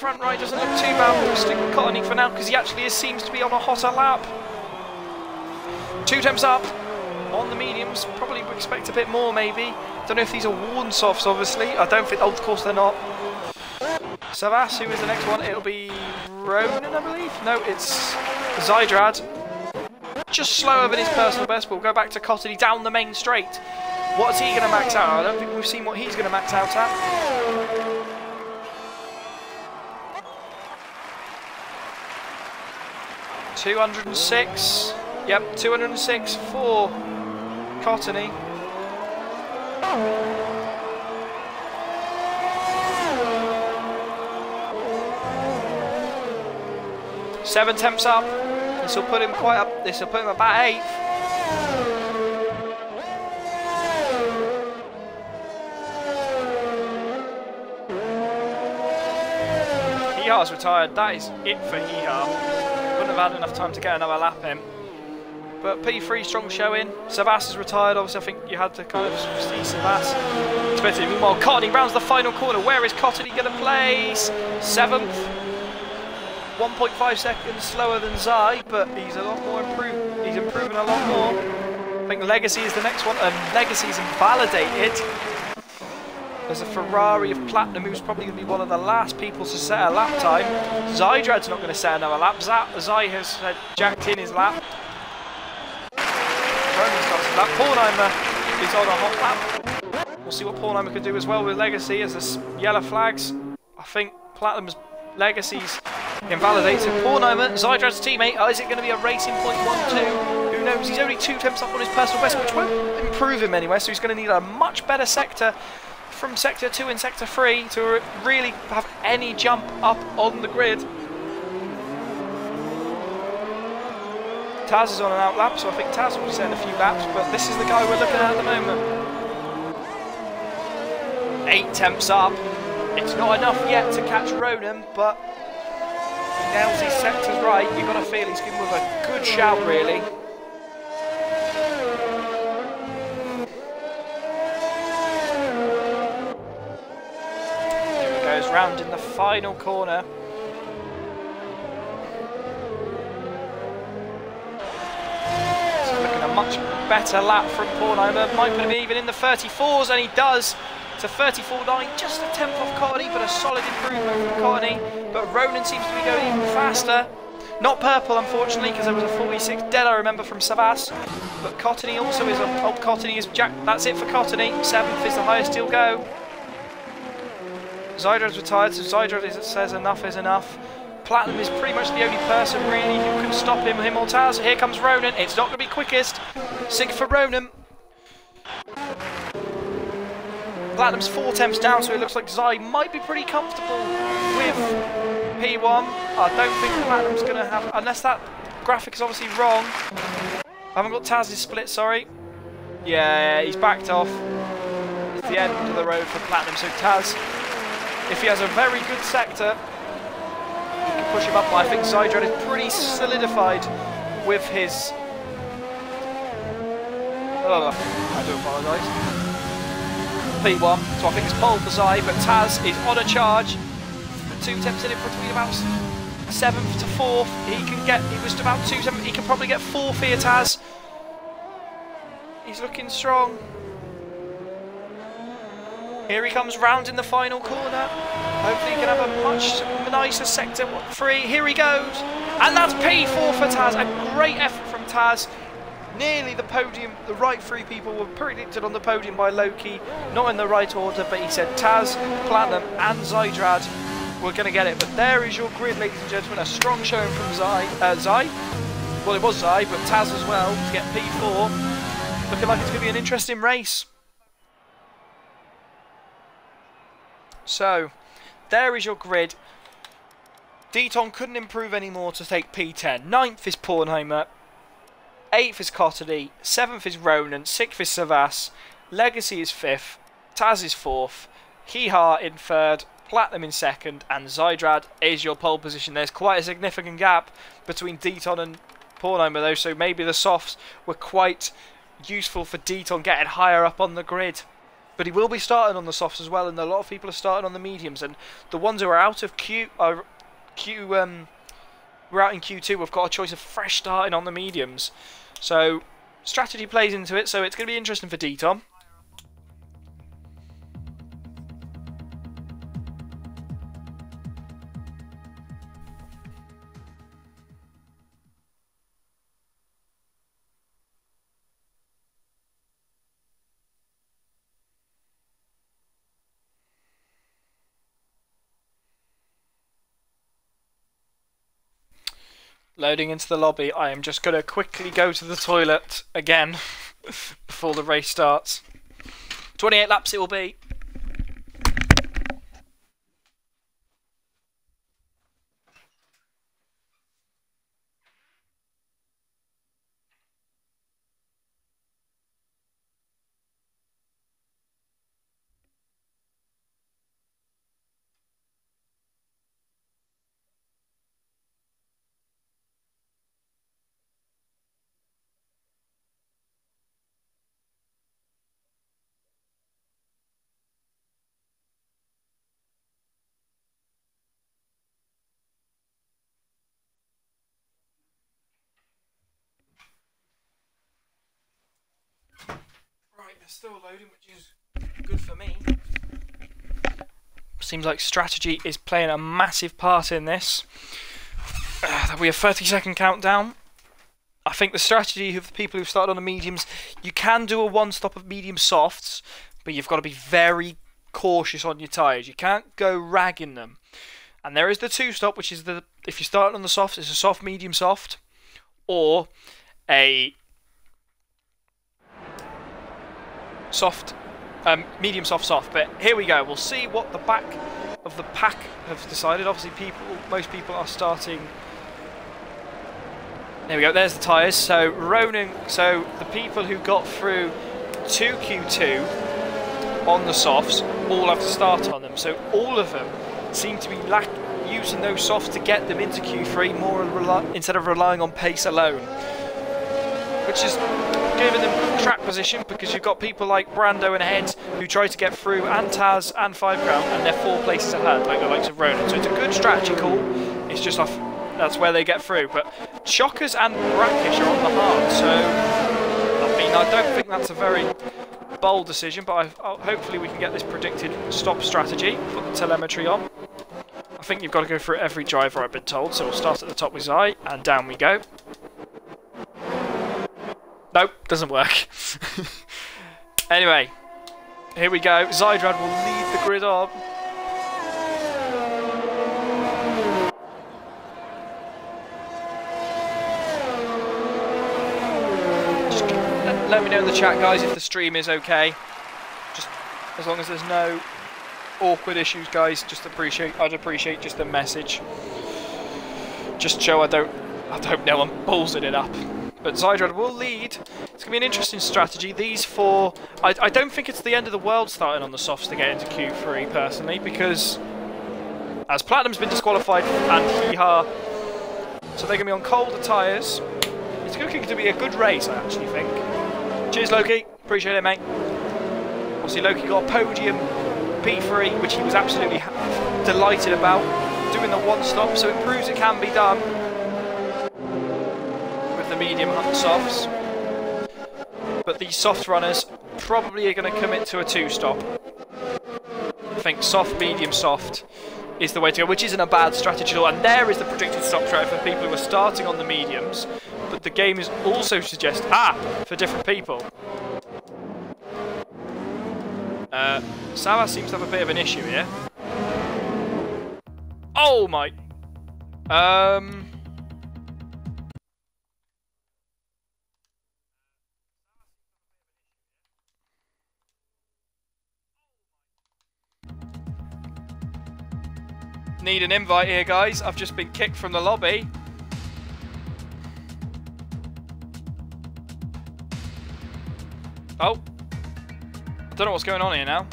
Front right doesn't look too bad. We'll stick with Cottony for now because he actually seems to be on a hotter lap. 2 temps up on the mediums. Probably expect a bit more maybe. Don't know if these are worn softs obviously. I don't think, oh of course they're not. Savas, who is the next one? It'll be Ronan I believe? No, it's Zydrad. Just slower than his personal best, but we'll go back to Cottony down the main straight. What's he going to max out? I don't think we've seen what he's going to max out at. $206. Yep, 206 for Cottony. Seven temps up. This will put him quite up. This will put him about 8th. Heeha's retired. That is it for Heeha. Wouldn't have had enough time to get another lap in. But P3 strong showing. Savas is retired. Obviously, I think you had to kind of see Savas. Expected. Meanwhile, Cottony rounds the final corner. Where is Cottony going to place? 7th. 1.5 seconds slower than Zai, but he's a lot more improved. He's improving a lot more. I think Legacy is the next one, and Legacy's invalidated. There's a Ferrari of Platinum who's probably going to be one of the last people to set a lap time. Zydrad's not going to set another lap. Zai has jacked in his lap. Ronan starts his lap. Pornheimer is on a hot lap. We'll see what Pornheimer can do as well with Legacy as the yellow flags. I think Platinum's Legacy's invalidated. Pornheimer, Zydrad's teammate. Is it going to be a racing point 1-2? Who knows? He's only 2 temps up on his personal best, which won't improve him anyway, so he's going to need a much better sector from Sector 2 and Sector 3 to really have any jump up on the grid. Taz is on an out lap, so I think Taz will be setting a few laps, but this is the guy we're looking at the moment. 8 temps up. It's not enough yet to catch Ronan, but he nails his sectors right. You've got to feel he's given with a good shout, really. Here he goes round in the final corner. So looking a much better lap from Pornheimer. Might put him even in the 34s, and he does. To 34.9, just a tenth off Cottony, but a solid improvement from Cottony. But Ronan seems to be going even faster. Not purple, unfortunately, because there was a 46 dead, I remember, from Savas. But Cottony also is on. Oh, Cottony is jack. That's it for Cottony. 7th is the highest he'll go. Zydrad's retired, so Zydrad says enough is enough. Platinum is pretty much the only person really who can stop him or Taz. Here comes Ronan. It's not going to be quickest. 6th for Ronan. Platinum's 4 temps down, so it looks like Zai might be pretty comfortable with P1. I don't think Platinum's going to have, unless that graphic is obviously wrong. I haven't got Taz's split, sorry. Yeah, he's backed off. It's the end of the road for Platinum, so Taz, if he has a very good sector, he can push him up. I think Zydrad is pretty solidified with his... Oh, I do apologise. P1, so I think it's pole for Zai, but Taz is on a charge. 2 temps in it between about 7th to 4th. He was about 2 temps, he can probably get 4th here, Taz. He's looking strong. Here he comes round in the final corner. Hopefully he can have a much nicer sector 3. Here he goes. And that's P4 for Taz. A great effort from Taz. Nearly the podium, the right 3 people were predicted on the podium by Loki, not in the right order, but he said Taz, Platinum and Zydrad were going to get it. But there is your grid, ladies and gentlemen, a strong showing from Zai. Well, it was Zai, but Taz as well to get P4. Looking like it's going to be an interesting race. So, there is your grid. Deton couldn't improve anymore to take P10. 9th is Pornheimer. 8th is Cottony, 7th is Ronan, 6th is Savas, Legacy is 5th, Taz is 4th, Hee-Ha in 3rd, Platinum in 2nd, and Zydrad is your pole position. There's quite a significant gap between Deton and Pornheimer though, so maybe the softs were quite useful for Deton getting higher up on the grid. But he will be starting on the softs as well, and a lot of people are starting on the mediums, and the ones who are out of we're out in Q2, we've got a choice of fresh starting on the mediums. So strategy plays into it, so it's going to be interesting for Deton. Loading into the lobby. I am just going to quickly go to the toilet again before the race starts. 28 laps it will be. They're still loading, which is good for me. Seems like strategy is playing a massive part in this. We have 30-second countdown. I think the strategy of the people who've started on the mediums, you can do a one-stop of medium softs, but you've got to be very cautious on your tyres. You can't go ragging them. And there is the two-stop, which is if you start on the softs, it's a soft, medium, soft, or a soft, medium, soft, soft. But here we go. We'll see what the back of the pack have decided. Obviously, most people are starting. There we go. There's the tyres. So So the people who got through to Q2 on the softs all have to start on them. So all of them seem to be using those softs to get them into Q3 instead of relying on pace alone, which is giving them track position, because you've got people like Brando and Head who try to get through, and Taz and Five Crown, and they're 4 places ahead, like the likes of Ronan. So it's a good strategy call. It's just that's where they get through. But Shockers and Brackish are on the hard, so I mean, I don't think that's a very bold decision, but hopefully we can get this predicted stop strategy, put the telemetry on. I think you've got to go through every driver, I've been told, so we'll start at the top with Zai, and down we go. Nope, doesn't work. Anyway, here we go. Zydrad will lead the grid on. Just let me know in the chat, guys, if the stream is okay. Just as long as there's no awkward issues, guys. I'd appreciate just a message. Just show I don't know I'm ballsing it up. But Zydrad will lead. It's going to be an interesting strategy. These 4... I don't think it's the end of the world starting on the softs to get into Q3, personally, because as Platinum's been disqualified and Hee-Ha, so they're going to be on colder tyres. It's looking to be a good race, I actually think. Cheers, Loki. Appreciate it, mate. Obviously, Loki got a podium P3, which he was absolutely delighted about, doing the one-stop, so it proves it can be done. The medium softs, but these soft runners probably are going to commit to a 2-stop. I think soft, medium, soft is the way to go, which isn't a bad strategy at all. And there is the predicted stop track for people who are starting on the mediums, but the game is also suggest for different people. Salah seems to have a bit of an issue here. Oh my! Need an invite here, guys. I've just been kicked from the lobby. Oh. I don't know what's going on here now.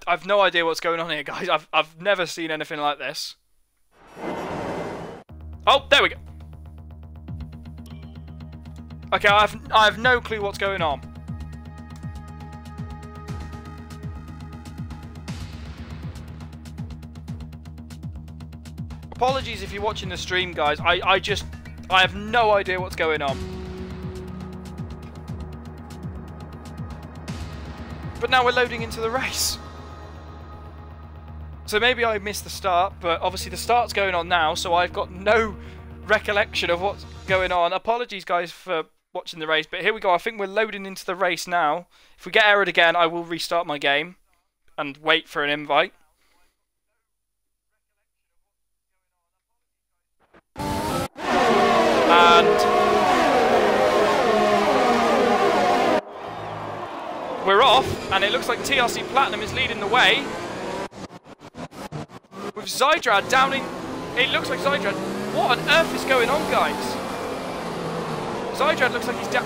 I've no idea what's going on here, guys. I've never seen anything like this. Oh, there we go. Okay, I have no clue what's going on. Apologies if you're watching the stream, guys. I have no idea what's going on. But now we're loading into the race. So maybe I missed the start, but obviously the start's going on now, so I've got no recollection of what's going on. Apologies, guys, for watching the race, but here we go. I think we're loading into the race now. If we get errored again, I will restart my game and wait for an invite. And we're off, and it looks like TRC Platinum is leading the way. With Zydrad down in... It looks like Zydrad... What on earth is going on, guys? Zydrad looks like he's down...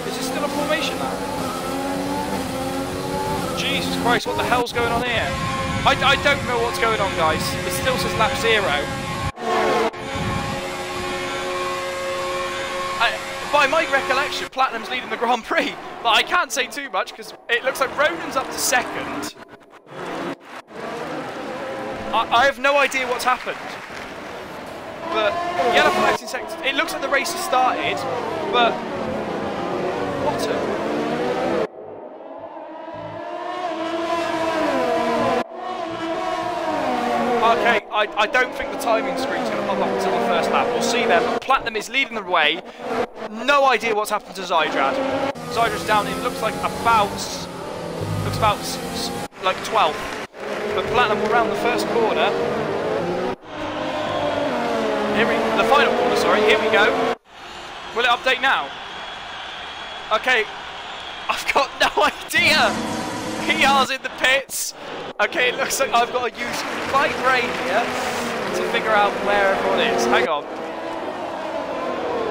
Is this still a formation now? Jesus Christ, what the hell's going on here? I don't know what's going on, guys. It still says lap 0. By my recollection, Platinum's leading the Grand Prix. But I can't say too much because it looks like Ronan's up to second. I have no idea what's happened. But yellow flags in second. It looks like the race has started, but what a... Okay, I don't think the timing screen's going to pop up until the first lap. We'll see then. But Platinum is leading the way. No idea what's happened to Zydrad. Zydra's down in looks about like 12th. But Platinum will round the first corner. The final corner, sorry. Here we go. Will it update now? Okay. I've got no idea. PR's in the pits. Okay, it looks like I've got to use my brain here to figure out where everyone is. Hang on.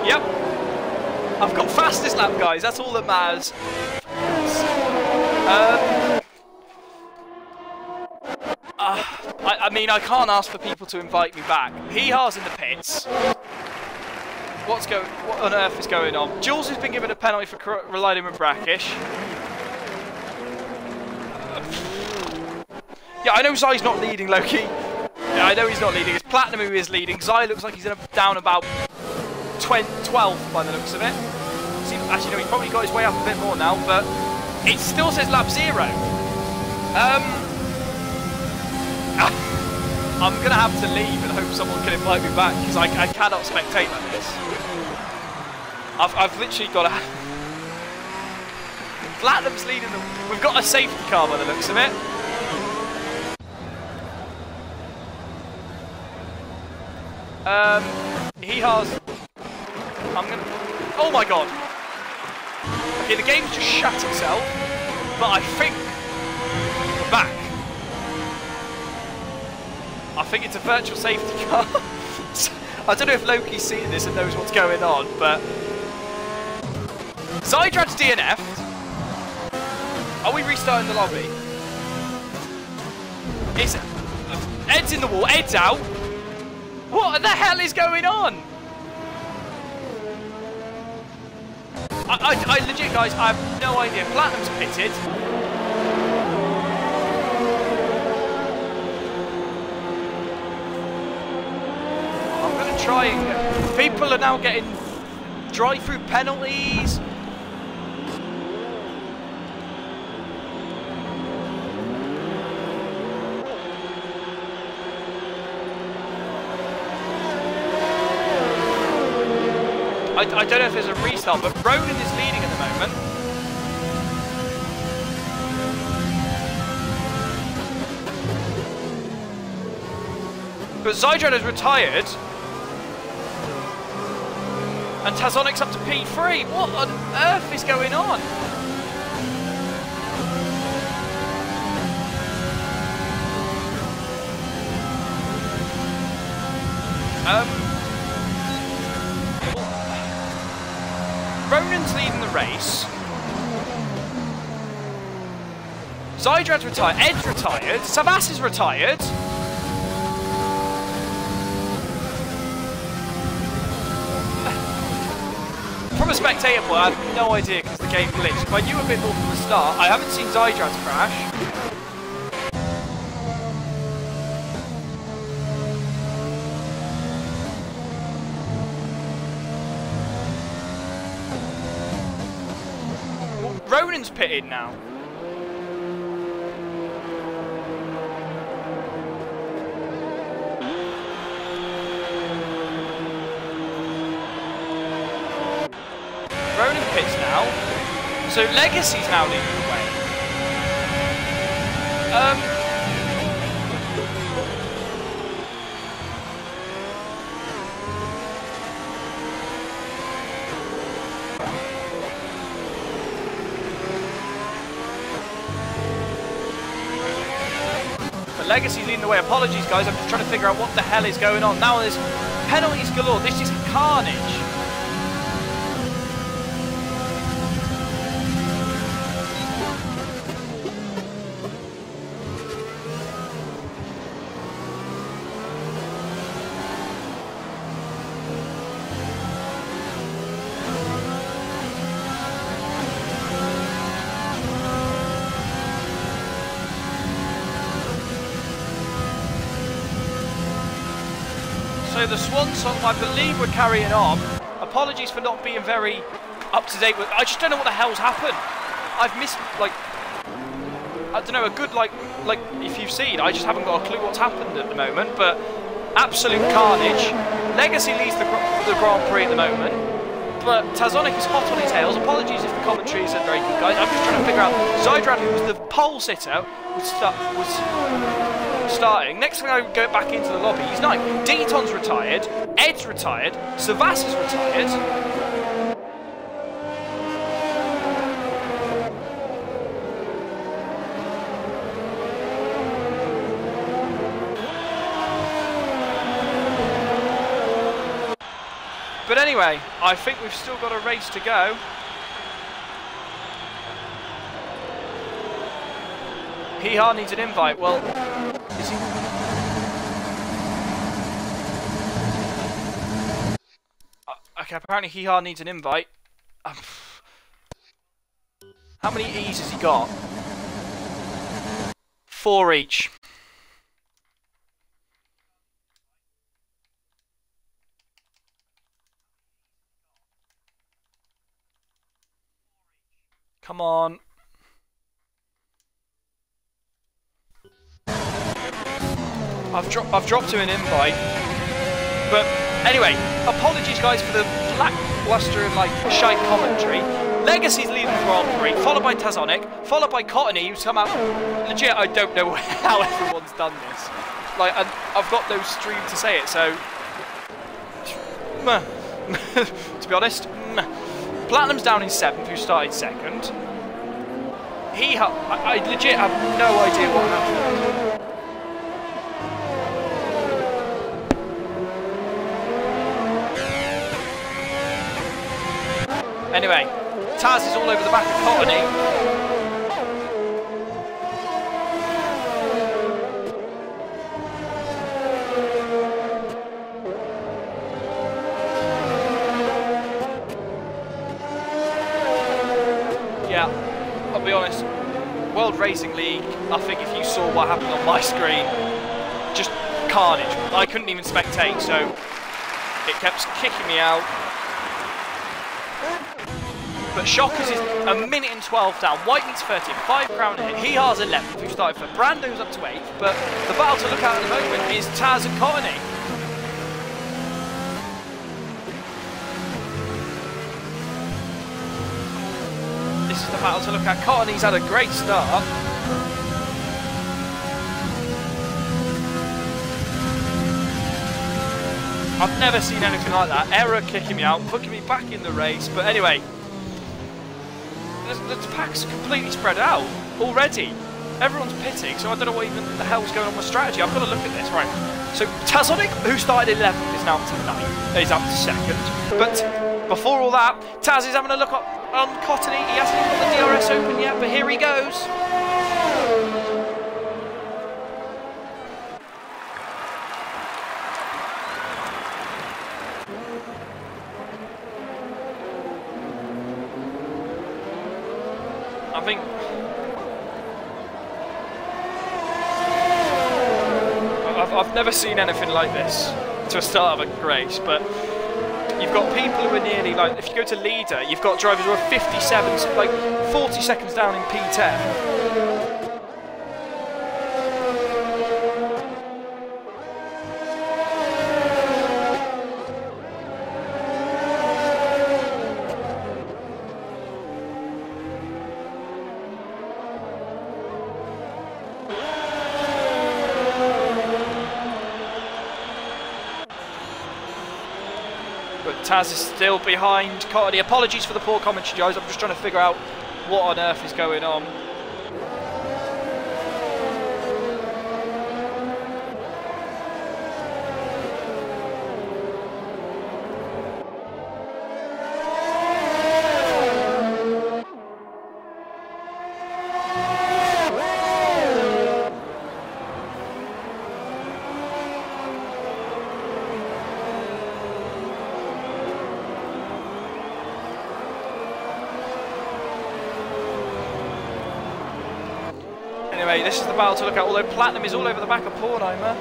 Yep. I've got fastest lap, guys. That's all that matters. I mean, I can't ask for people to invite me back. Hiha's in the pits. What on earth is going on? Jules has been given a penalty for colliding with Brackish. Yeah, I know Zy's not leading, Loki. Yeah, I know he's not leading. It's Platinum who is leading. Zy looks like he's down about 12 by the looks of it. Actually, no, he's probably got his way up a bit more now, but it still says lap 0. I'm going to have to leave and hope someone can invite me back because I cannot spectate like this. I've literally got to... Platinum's leading them. We've got a safety car by the looks of it. Hiha's... I'm going to... Oh my god. Okay, the game's just shut itself, but I think we're back. I think it's a virtual safety car. I don't know if Loki's seeing this and knows what's going on, but... Zydrad's DNF'd. Are we restarting the lobby? Ed's in the wall, Ed's out. What the hell is going on? I legit, guys, I have no idea. Platinum's pitted. I'm going to try and... People are now getting drive-through penalties. I don't know if there's a restart, but Ronan is leading at the moment. But Zydrad has retired. And Tazonic's up to P3. What on earth is going on? Ronan's leading the race. Zydrad's retired. Ed's retired. Savas is retired. From a spectator point, I have no idea because the game glitched. If I knew a bit more from the start, I haven't seen Zydrad's crash. Ronan's pitted now. Ronan pits now. So Legacy's now leading the way. Legacy's leading the way. Apologies, guys. I'm just trying to figure out what the hell is going on. Now there's penalties galore. This is carnage. So the Swan Song, I believe, we're carrying on. Apologies for not being very up to date with. I just don't know what the hell's happened. I've missed, like, I don't know, a good, like if you've seen, I just haven't got a clue what's happened at the moment. But absolute carnage. Legacy leads the Grand Prix at the moment, but Tazonic is hot on his tails. Apologies if the commentary isn't very good, guys. I'm just trying to figure out. Zydrad, who was the pole sitter, was starting. Next thing I go back into the lobby, he's not. Deton's retired, Ed's retired, Savas is retired. But anyway, I think we've still got a race to go. Hee-Haw needs an invite. Well, is he? Okay, apparently Hee-Haw needs an invite. How many E's has he got? 4 each. Come on. I've dropped him an invite. But anyway, apologies guys for the lackluster and like shite commentary. Legacy's leading the Grand Prix, followed by Tazonic, followed by Cottony, who's come out. Legit, I don't know how everyone's done this. Like, I've got no stream to say it, so to be honest, Platinum's down in 7th, who started 2nd. I legit have no idea what happened. Anyway, Taz is all over the back of Cottony. Yeah, I'll be honest. World Racing League, I think if you saw what happened on my screen, just carnage. I couldn't even spectate, so it kept kicking me out. But Shockers is a minute and 12 down. White needs 30th, 5 Crown in it. Hee-Haw's 11th, who started for. Brando's up to 8th, but the battle to look at the moment is Taz and Cottony. This is the battle to look at. Cottony's had a great start. I've never seen anything like that. Error kicking me out, putting me back in the race. But anyway, the pack's completely spread out already. Everyone's pitting, so I don't know what even the hell's going on with strategy. I've got to look at this, right. So Tazonic, who started 11th, is now up to 9th. He's up to 2nd. But before all that, Taz is having a look on Cottony. He hasn't even got the DRS open yet, but here he goes. I think I've never seen anything like this to a start of a race, but you've got people who are nearly, like, if you go to leader, you've got drivers who are 57, like 40 seconds down in P10. Taz is still behind Cottony. Apologies for the poor commentary, guys. I'm just trying to figure out what on earth is going on. Anyway, this is the battle to look at, although Platinum is all over the back of Pornheimer.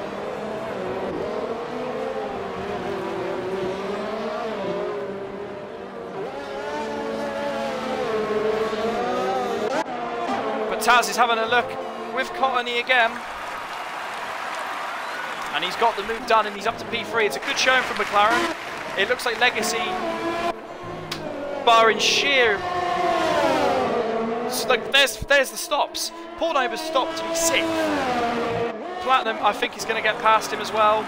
But Taz is having a look with Cottony again. And he's got the move done and he's up to P3. It's a good showing from McLaren. It looks like Legacy, barring sheer... Like, there's the stops. Pornheimer's stopped to be 6th. Platinum, I think, is going to get past him as well.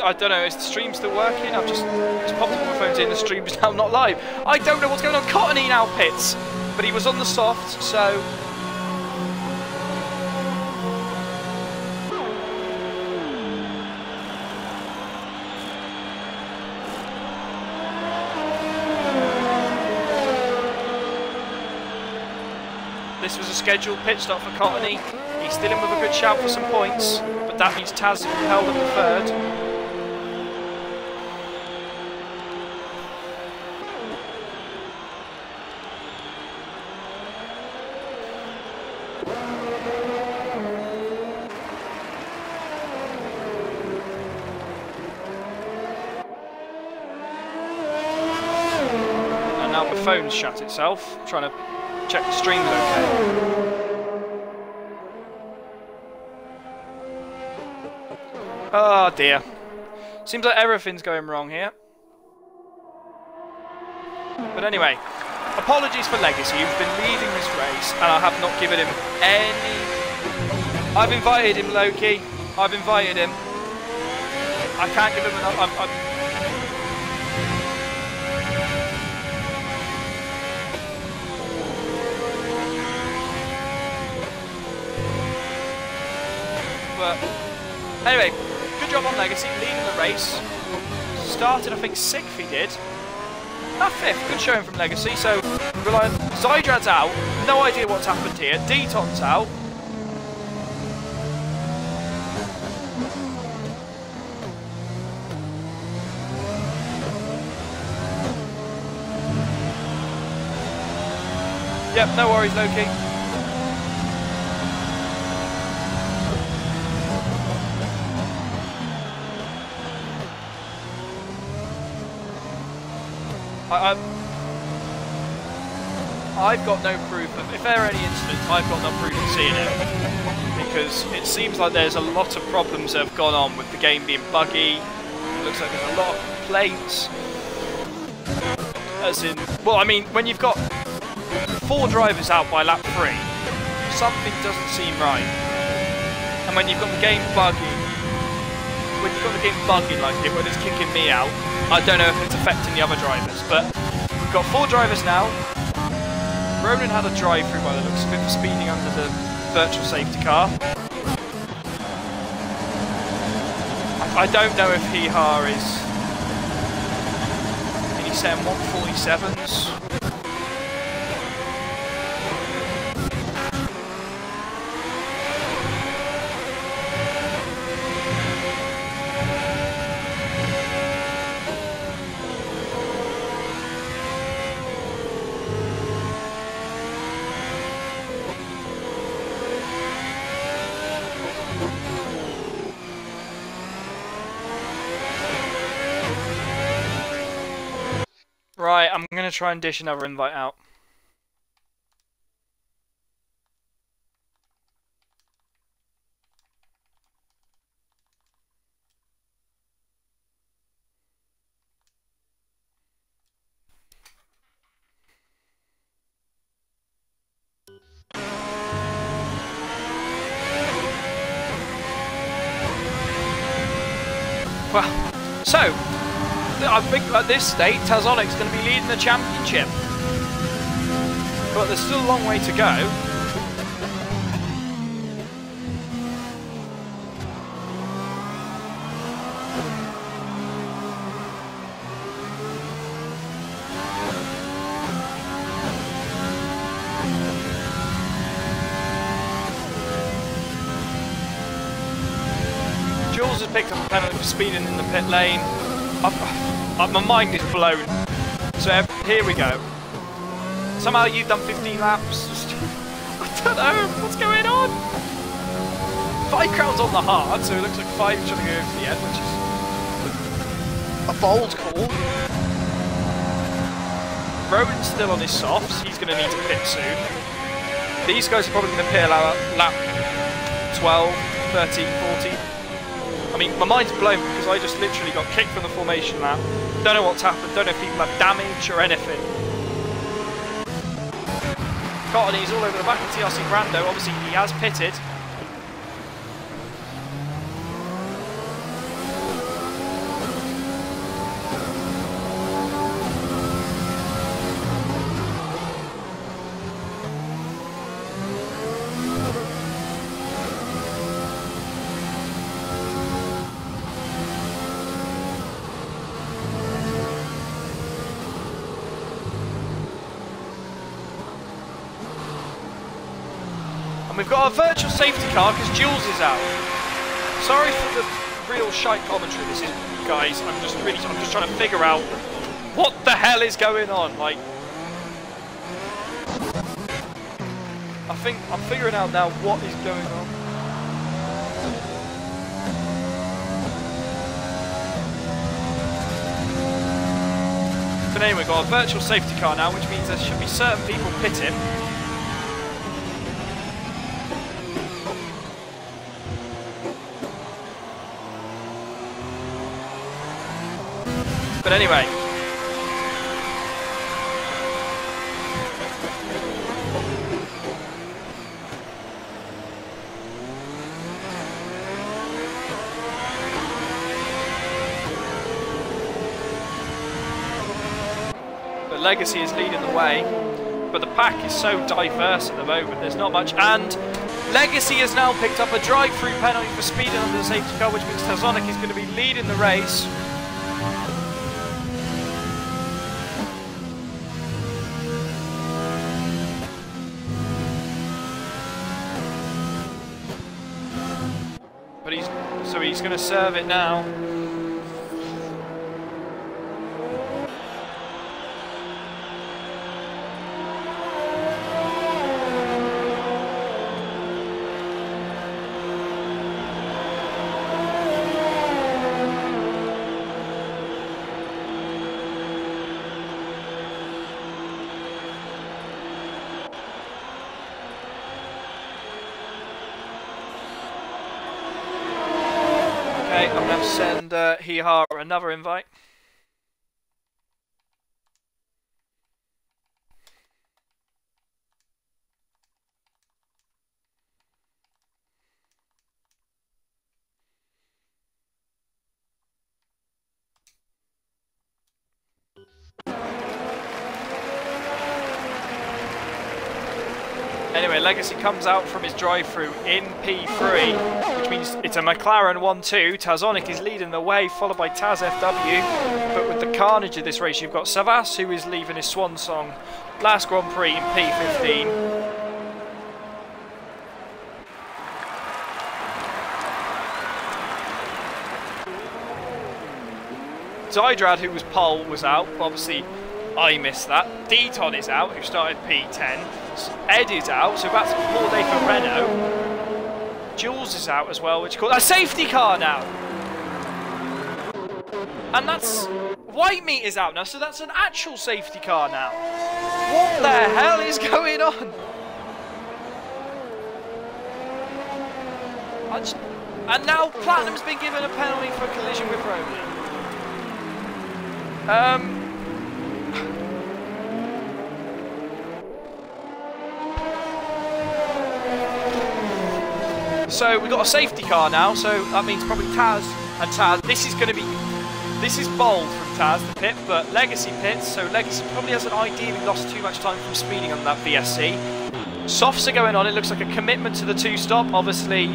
I don't know, is the stream still working? I've just popped up on my phone saying the stream's now not live. I don't know what's going on. Cottony now pits, but he was on the soft, so... This was a scheduled pit stop for Cottony. He's still in with a good shout for some points, but that means Taz held up the 3rd. And now my phone's shut itself. I'm trying to check the stream's okay. Oh dear. Seems like everything's going wrong here. But anyway, apologies for Legacy, who's been leading this race, and I have not given him any... I've invited him, Loki. I've invited him. I can't give him enough... But anyway, good job on Legacy, leading the race. Started, I think, 6th he did. 5th, good showing from Legacy. So, Zydrad's out, no idea what's happened here. Deton's out. Yep, no worries, Loki. I've got no proof of, if there are any incidents, I've got no proof of seeing it, because it seems like there's a lot of problems that have gone on with the game being buggy. It looks like there's a lot of complaints. As in, well, I mean, when you've got 4 drivers out by lap 3, something doesn't seem right. And when you've got the game bugging, like it, when it's kicking me out, I don't know if it's affecting the other drivers. But we've got 4 drivers now. Ronan had a drive-through by the looks of it for speeding under the virtual safety car. I don't know if Hee-Ha is... Can he set 147s? Right, I'm going to try and dish another invite out. Well, so... I think at this state, Tazonic's going to be leading the championship. But there's still a long way to go. Jules has picked up a penalty for speeding in the pit lane. My mind is blown. So here we go. Somehow you've done 15 laps. I don't know what's going on. 5 crowds on the hard, so it looks like 5 trying to go over the end, which is a bold call. Rowan's still on his softs. He's going to need to pit soon. These guys are probably going to pit lap 12, 13, 14. I mean, my mind's blown because I just literally got kicked from the formation lap. Don't know what's happened, don't know if people have damage or anything. Cottony's all over the back of TRC Brando, obviously he has pitted. We've got a virtual safety car because Jules is out. Sorry for the real shite commentary this is, guys. I'm just trying to figure out what the hell is going on. Like, I think I'm figuring out now what is going on. But anyway, we've got a virtual safety car now, which means there should be certain people pitting. But anyway, but Legacy is leading the way, but the pack is so diverse at the moment, there's not much, and Legacy has now picked up a drive-through penalty for speeding under the safety car, which means Tazonic is going to be leading the race. But he's going to serve it now. I'm going to send Hee-Ha another invite. Anyway, Legacy comes out from his drive-through in P3, which means it's a McLaren 1-2. Tazonic is leading the way, followed by Taz FW. But with the carnage of this race, you've got Savas, who is leaving his swan song last Grand Prix in P15. Zydrad, who was pole, was out. Obviously, I missed that. Deton is out, who started P10. Ed is out, so that's a poor day for Renault. Jules is out as well, which caused a safety car now. And that's... White meat is out now, so that's an actual safety car now. What the hell is going on? And now Platinum's been given a penalty for a collision with Roman. So we've got a safety car now, so that means probably Taz and Taz. This is bold from Taz, the pit, but Legacy pits, so Legacy probably hasn't ideally lost too much time from speeding on that VSC. Softs are going on, it looks like a commitment to the two-stop, obviously.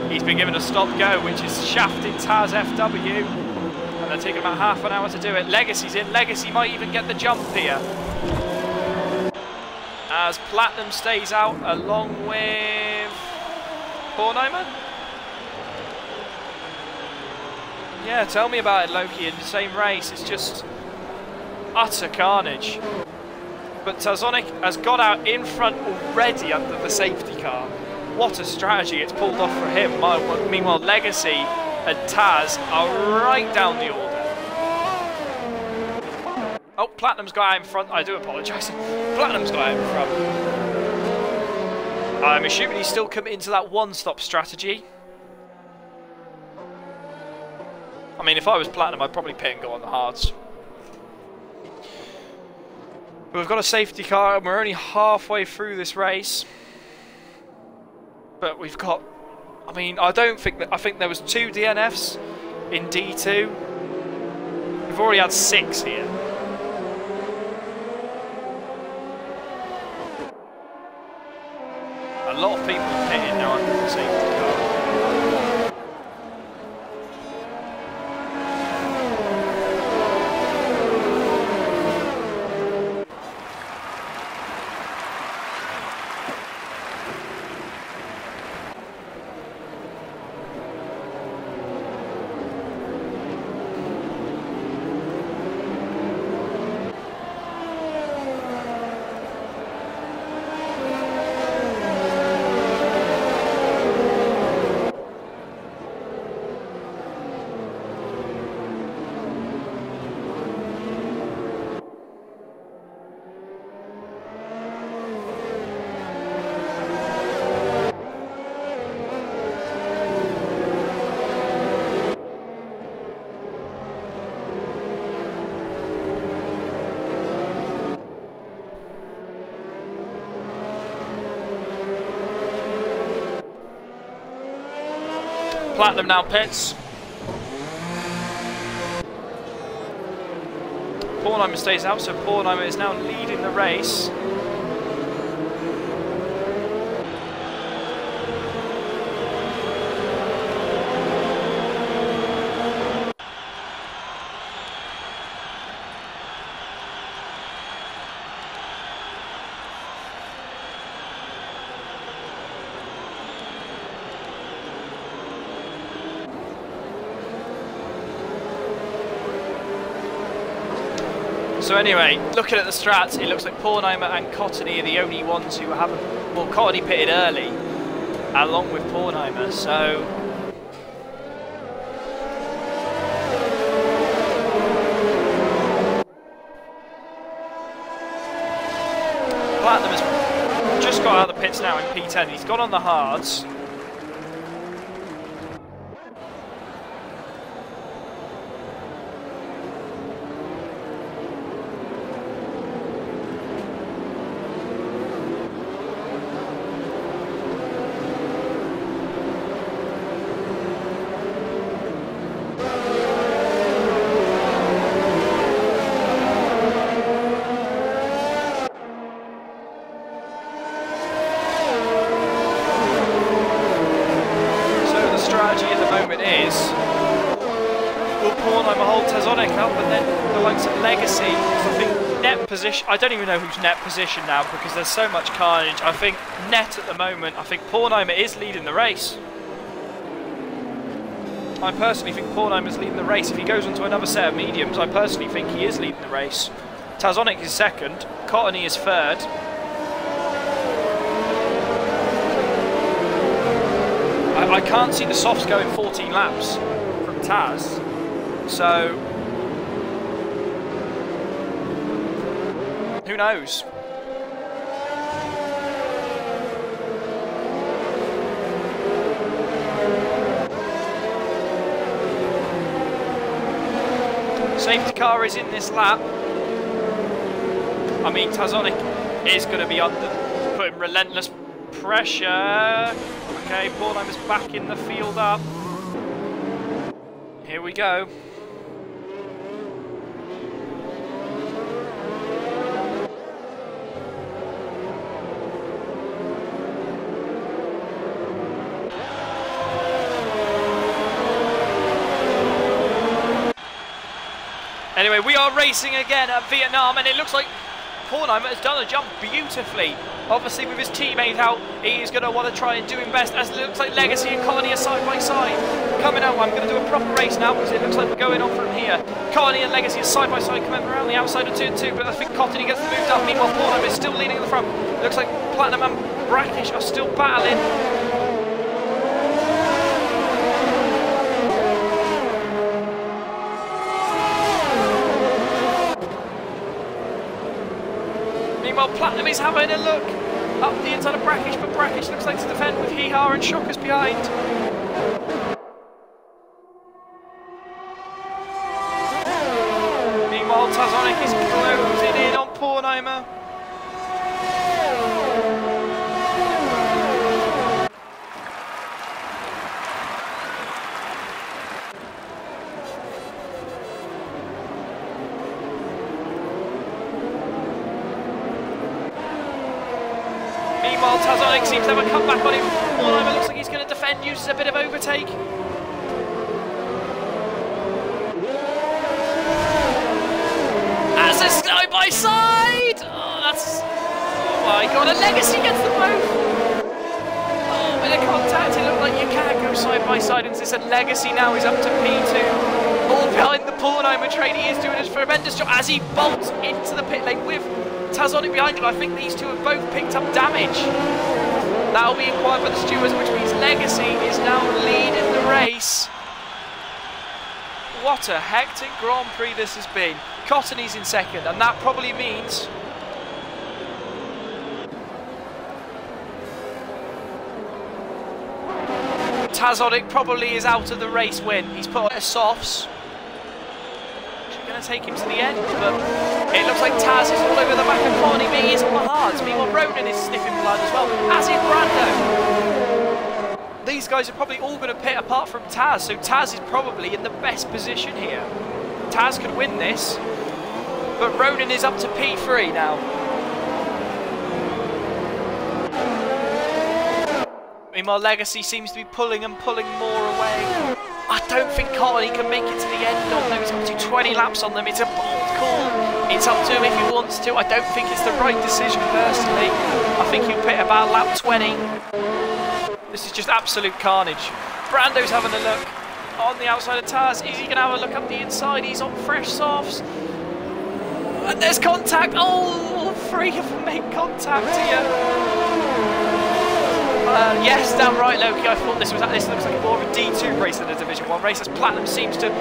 He's been given a stop-go, which is shafting Taz FW. And they're taking about half an hour to do it. Legacy's in, Legacy might even get the jump here. As Platinum stays out along with Bornheimer. Yeah, tell me about it, Loki. In the same race, it's just utter carnage. But Tazonic has got out in front already under the safety car. What a strategy it's pulled off for him. Meanwhile, Legacy and Taz are right down the order. Oh, Platinum's got out in front. I do apologise. Platinum's got out in front. I'm assuming he's still committing to that one-stop strategy. I mean, if I was Platinum, I'd probably pit and go on the hards. But we've got a safety car, and we're only halfway through this race. But we've got... I mean, I think there was 2 DNFs in D2. We've already had 6 here. A lot of people pitting now under the safety car. Platinum now pits. Bornheimer stays out, so Bornheimer is now leading the race. So anyway, looking at the strats, it looks like Bornheimer and Cottony are the only ones who haven't... Well, Cottony pitted early, along with Bornheimer, so... Platinum has just got out of the pits now in P10. He's gone on the hards. is, will Pornheimer hold Tazonic up, and then the likes of Legacy, I think net position, I don't even know who's net position now because there's so much carnage. I think net at the moment, I think Pornheimer is leading the race. I personally think Pornheimer's leading the race. If he goes onto another set of mediums, I personally think he is leading the race. Tazonic is second, Cottony is third. I can't see the softs going 14 laps from Taz, so who knows? Safety car is in this lap. I mean, Tazonic is going to be under, putting relentless pressure. Okay, Pornheimer's back in the field up. Here we go. Anyway, we are racing again at Vietnam, and it looks like Pornheimer has done a jump beautifully. Obviously, with his teammate out, he is going to want to try and do him best, as it looks like Legacy and Cottony are side by side. Coming out, I'm going to do a proper race now, because it looks like we're going on from here. Cottony and Legacy are side by side, coming around the outside of turn 2, but I think Cottony gets moved up. Meanwhile, Pornheimer is still leading at the front. Looks like Platinum and Brackish are still battling. Meanwhile, Platinum is having a look up the inside of Brackish, but Brackish looks like to defend with Hee-Ha and Shockers behind. Meanwhile, Tazonic is closing in on Pornheimer. Meanwhile, Tazonic seems to have a comeback on him. Pornheimer looks like he's going to defend, uses a bit of overtake. As a side by side! Oh, that's... Oh my god, and Legacy gets them both! Oh, bit of contact, it looked like you can't go side by side, and this Legacy now is up to P2. All behind the Pornheimer train, he is doing a tremendous job as he bolts into the pit lane with Tazonic behind him. I think these two have both picked up damage. That will be inquired by the stewards, which means Legacy is now leading the race. What a hectic Grand Prix this has been. Cottony's in second, and that probably means Tazonic probably is out of the race win. He's put on a softs. Going to take him to the end, but it looks like Taz is all over the back of Cottony, but he is on the hards. Meanwhile, Ronan is sniffing blood as well, as is Brando. These guys are probably all going to pit apart from Taz, so Taz is probably in the best position here. Taz could win this, but Ronan is up to P3 now. Meanwhile, Legacy seems to be pulling and pulling more away. I don't think Cottony can make it to the end on them. He's got to do 20 laps on them. It's a bold call. It's up to him if he wants to. I don't think it's the right decision personally. I think he'll pit about lap 20. This is just absolute carnage. Brando's having a look on the outside of Taz. Is he going to have a look up the inside? He's on fresh softs. And there's contact. Oh, three of them make contact here. Yes, damn right, Loki. I thought this looks like more of a D2 race than a Division 1 race, as Platinum seems to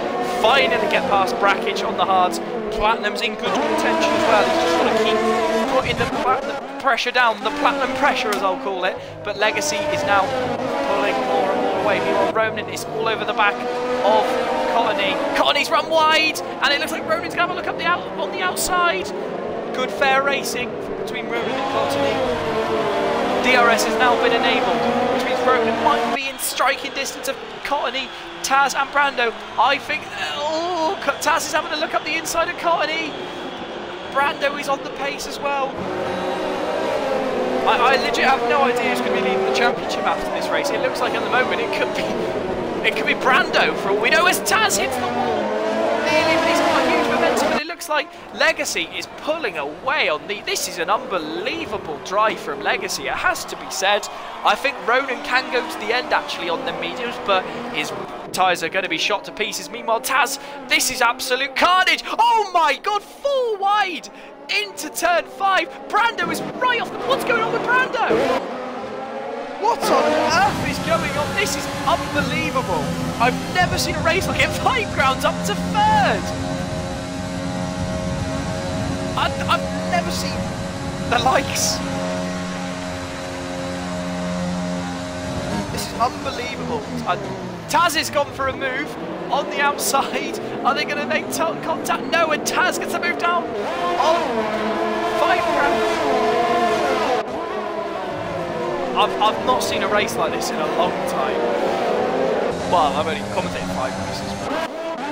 finally get past Brackish on the hards. Platinum's in good contention as well. He's just got to keep putting the pressure down, the Platinum pressure as I'll call it. But Legacy is now pulling more and more away. Meanwhile, Ronan is all over the back of Cottony. Cottony's run wide, and it looks like Ronan's going to have a look up on the outside. Good fair racing between Ronan and Cottony. DRS has now been enabled, which means Ronan might be in striking distance of Cottony, Taz and Brando. I think, oh, Taz is having a look up the inside of Cottony. Brando is on the pace as well. I legit have no idea who's going to be leading the championship after this race. It looks like at the moment it could be It could be Brando for all we know as Taz hits the wall. Nearly, but he's got a huge momentum, and it looks like Legacy is pulling away on the... This is an unbelievable drive from Legacy, it has to be said. I think Ronan can go to the end actually on the mediums, but his tyres are going to be shot to pieces. Meanwhile, Taz, this is absolute carnage. Oh my God, full wide into turn 5. Brando is right off the... What's going on with Brando? What on earth is going on? This is unbelievable. I've never seen a race like it. 5 grounds up to 3rd. I've never seen the likes. This is unbelievable. Taz has gone for a move on the outside. Are they going to make contact? No, and Taz gets a move down on 5 grounds. I've not seen a race like this in a long time. Well, I've only commentated 5 races.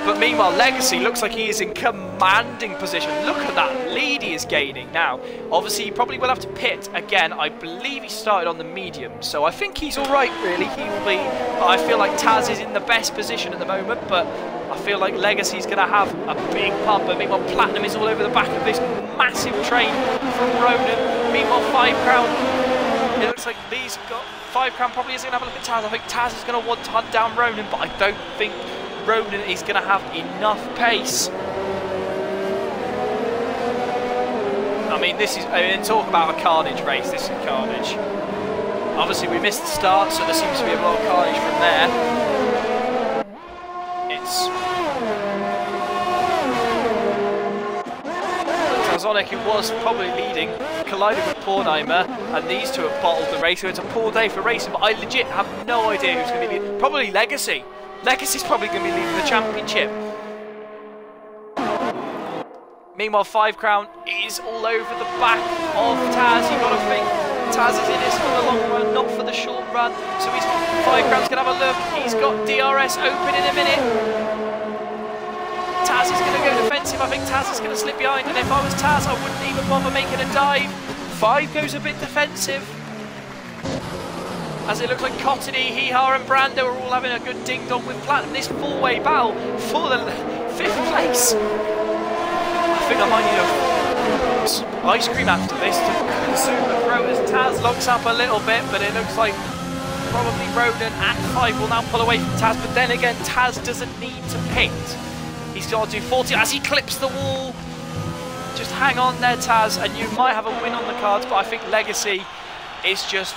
But meanwhile, Legacy looks like he is in commanding position. Look at that lead he is gaining. Now, obviously, he probably will have to pit again. I believe he started on the medium, so I think he's all right, really. He will be. I feel like Taz is in the best position at the moment, but I feel like Legacy's going to have a big pump. But meanwhile, Platinum is all over the back of this massive train from Ronan. Meanwhile, 5 Crown. It looks like these got 5 Crown probably isn't going to have a look at Taz. I think Taz is going to want to hunt down Ronan, but I don't think Ronan is going to have enough pace. I mean, this is, talk about a carnage race, this is carnage. Obviously, we missed the start, so there seems to be a lot of carnage from there. It's... Sonic, who was probably leading, collided with Pornheimer, and these two have bottled the race, so it's a poor day for racing, but I legit have no idea who's going to be leading. Probably Legacy. Legacy's probably going to be leading the championship. Meanwhile, 5 Crown is all over the back of Taz. You've got to think Taz is in this for the long run, not for the short run, so he's 5 Crown's going to have a look. He's got DRS open in a minute. Taz is going to go defensive. I think Taz is going to slip behind, and if I was Taz, I wouldn't even bother making a dive. 5 goes a bit defensive. As it looks like Cottony, Hee-Haw and Brando are all having a good ding-dong with Platinum. This 4-way battle for the 5th place. I think I might need a ice cream after this to consume the throw as Taz locks up a little bit, but it looks like probably Ronan and 5 will now pull away from Taz, but then again, Taz doesn't need to pit. He's got to do 40 as he clips the wall. Just hang on there, Taz, and you might have a win on the cards, but I think Legacy is just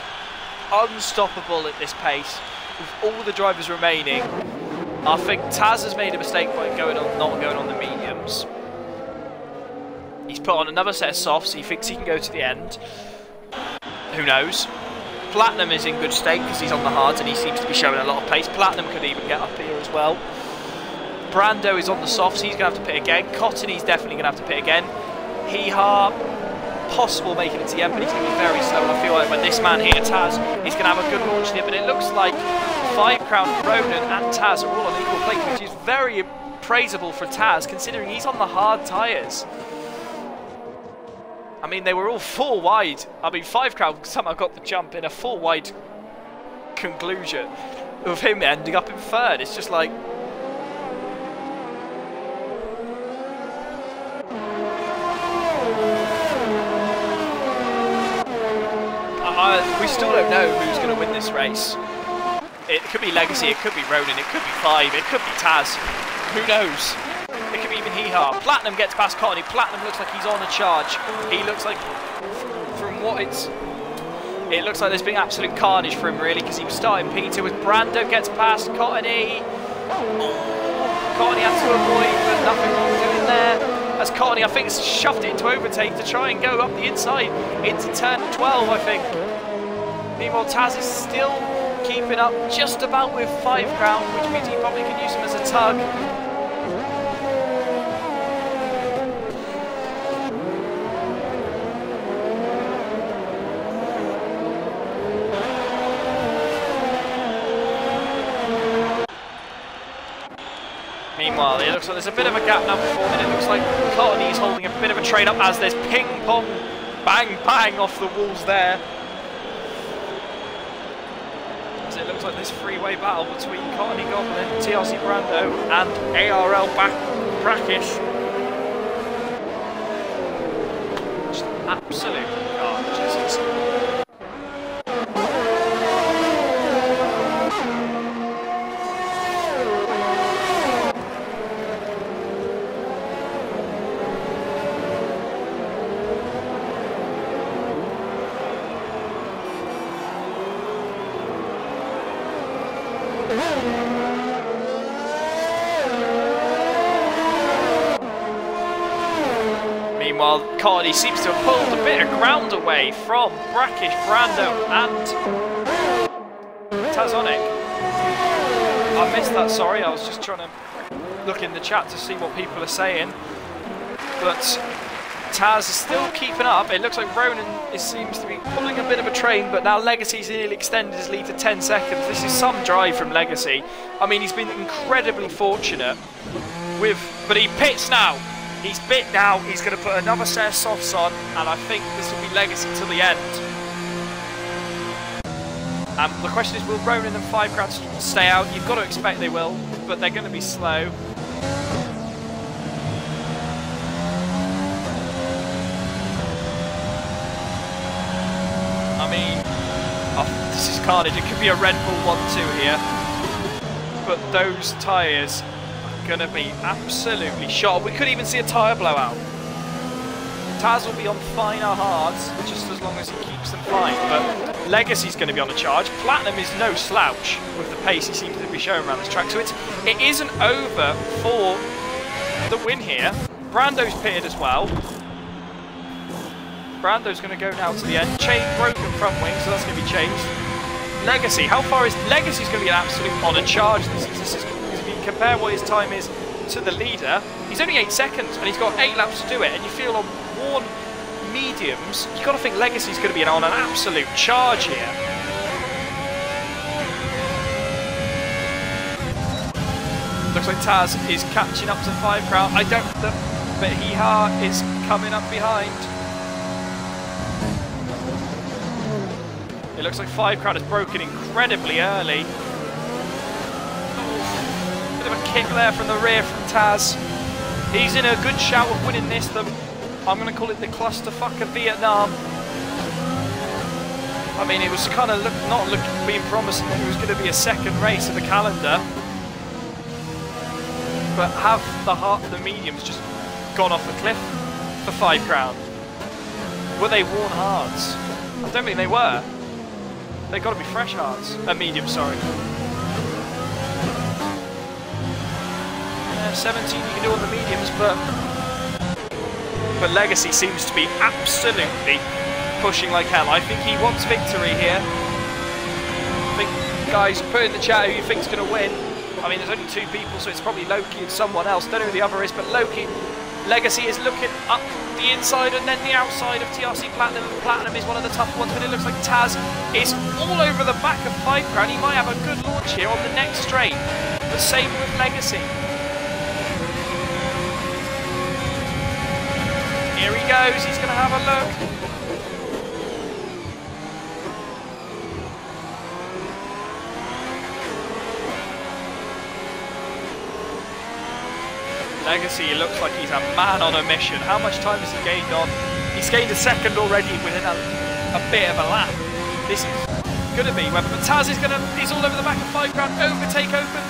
unstoppable at this pace with all the drivers remaining. I think Taz has made a mistake by not going on the mediums. He's put on another set of softs. He thinks he can go to the end. Who knows? Platinum is in good state because he's on the hards and he seems to be showing a lot of pace. Platinum could even get up here as well. Brando is on the softs, he's going to have to pit again. Cottony's definitely going to have to pit again. Hee-Haw, possible making it to the end, but he's going to be very slow. And I feel like when this man here, Taz, he's going to have a good launch here. But it looks like 5 Crown, Ronan and Taz are all on equal plate, which is very praisable for Taz, considering he's on the hard tyres. I mean, they were all 4 wide. I mean, 5 Crown somehow got the jump in a 4 wide conclusion of him ending up in 3rd. It's just like... we still don't know who's going to win this race. It could be Legacy, it could be Ronan, it could be 5, it could be Taz. Who knows? It could be even Hee-Haw. Platinum gets past Cottony. Platinum looks like he's on a charge. He looks like, from what it looks like there's been absolute carnage for him really, because he was starting P2 as Brando gets past Cottony. Cottony had to avoid, but nothing wrong doing there. As Cottony, I think, shoved it into overtake to try and go up the inside into turn 12, I think. Meanwhile, Taz is still keeping up just about with 5 Crown, which means he probably can use him as a tug. Meanwhile, it looks like there's a bit of a gap now before him, and it looks like Cottony is holding a bit of a trade up as there's ping pong, bang bang off the walls there. as it looks like this freeway battle between Carney Goblin, TRC Brando and ARL Brackish. Just absolute carnage. Meanwhile, Carney seems to have pulled a bit of ground away from Brackish, Brando and Tazonic. I missed that, sorry, I was just trying to look in the chat to see what people are saying. But Taz is still keeping up. It looks like Ronan seems to be pulling a bit of a train, but now Legacy's nearly extended his lead to 10 seconds. This is some drive from Legacy. I mean, he's been incredibly fortunate but he pits now. He's bit now. He's going to put another set of softs on, and I think this will be Legacy till the end. The question is, will Ronan and 5 Crown stay out? You've got to expect they will, but they're going to be slow. I mean, this is carnage. It could be a Red Bull 1-2 here, but those tyres are going to be absolutely shot. We could even see a tyre blowout. Taz will be on finer hards just as long as he keeps them fine, but Legacy's going to be on a charge. Platinum is no slouch with the pace he seems to be showing around this track, so it isn't over for the win here. Brando's pitted as well. Brando's going to go now to the end. Chain broken front wing, so that's going to be changed. Legacy, how far is... Legacy's going to be an absolute on a charge. This is if you compare what his time is to the leader, he's only 8 seconds, and he's got 8 laps to do it, and you feel on worn mediums, you've got to think Legacy's going to be on an absolute charge here. Looks like Taz is catching up to 5 Crown. I don't... But Hiha is coming up behind. It looks like 5 Crown has broken incredibly early. Bit of a kick there from the rear from Taz. He's in a good shout of winning this. I'm going to call it the clusterfuck of Vietnam. I mean, it was kind of being promising that it was going to be a second race of the calendar. But have the mediums just gone off a cliff for 5 Crown? Were they worn hards? I don't think they were. They've got to be fresh hards. Medium, sorry. 17 you can do on the mediums, but Legacy seems to be absolutely pushing like hell. I think he wants victory here. I think, guys, put in the chat who you think's going to win. I mean, there's only 2 people, so it's probably Loki and someone else. Don't know who the other is, but Legacy is looking up the inside and then the outside of TRC Platinum. Platinum is one of the tough ones, but it looks like Taz is all over the back of 5 Crown. He might have a good launch here on the next straight. The same with Legacy. Here he goes, he's going to have a look. Legacy looks like he's a man on a mission. How much time has he gained on? He's gained a second already within a bit of a lap. This is going to be whether, but Taz is all over the back of 5 Crown. Overtake open.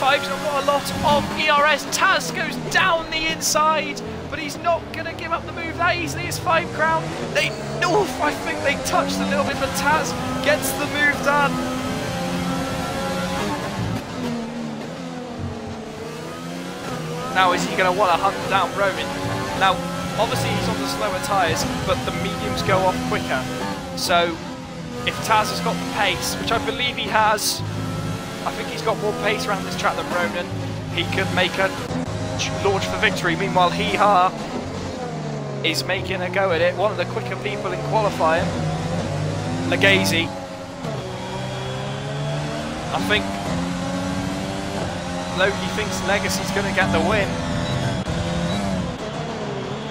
5's not got a lot of ERS. Taz goes down the inside, but he's not going to give up the move that easily. It's 5 Crown. I think they touched a little bit, but Taz gets the move done. Now is he going to want to hunt down Ronan? Now, obviously he's on the slower tyres, but the mediums go off quicker. So, if Taz has got the pace, which I believe he has, I think he's got more pace around this track than Ronan, he could make a launch for victory. Meanwhile, Hiha is making a go at it. One of the quicker people in qualifying, Legacy. I think Loki thinks Legacy's going to get the win.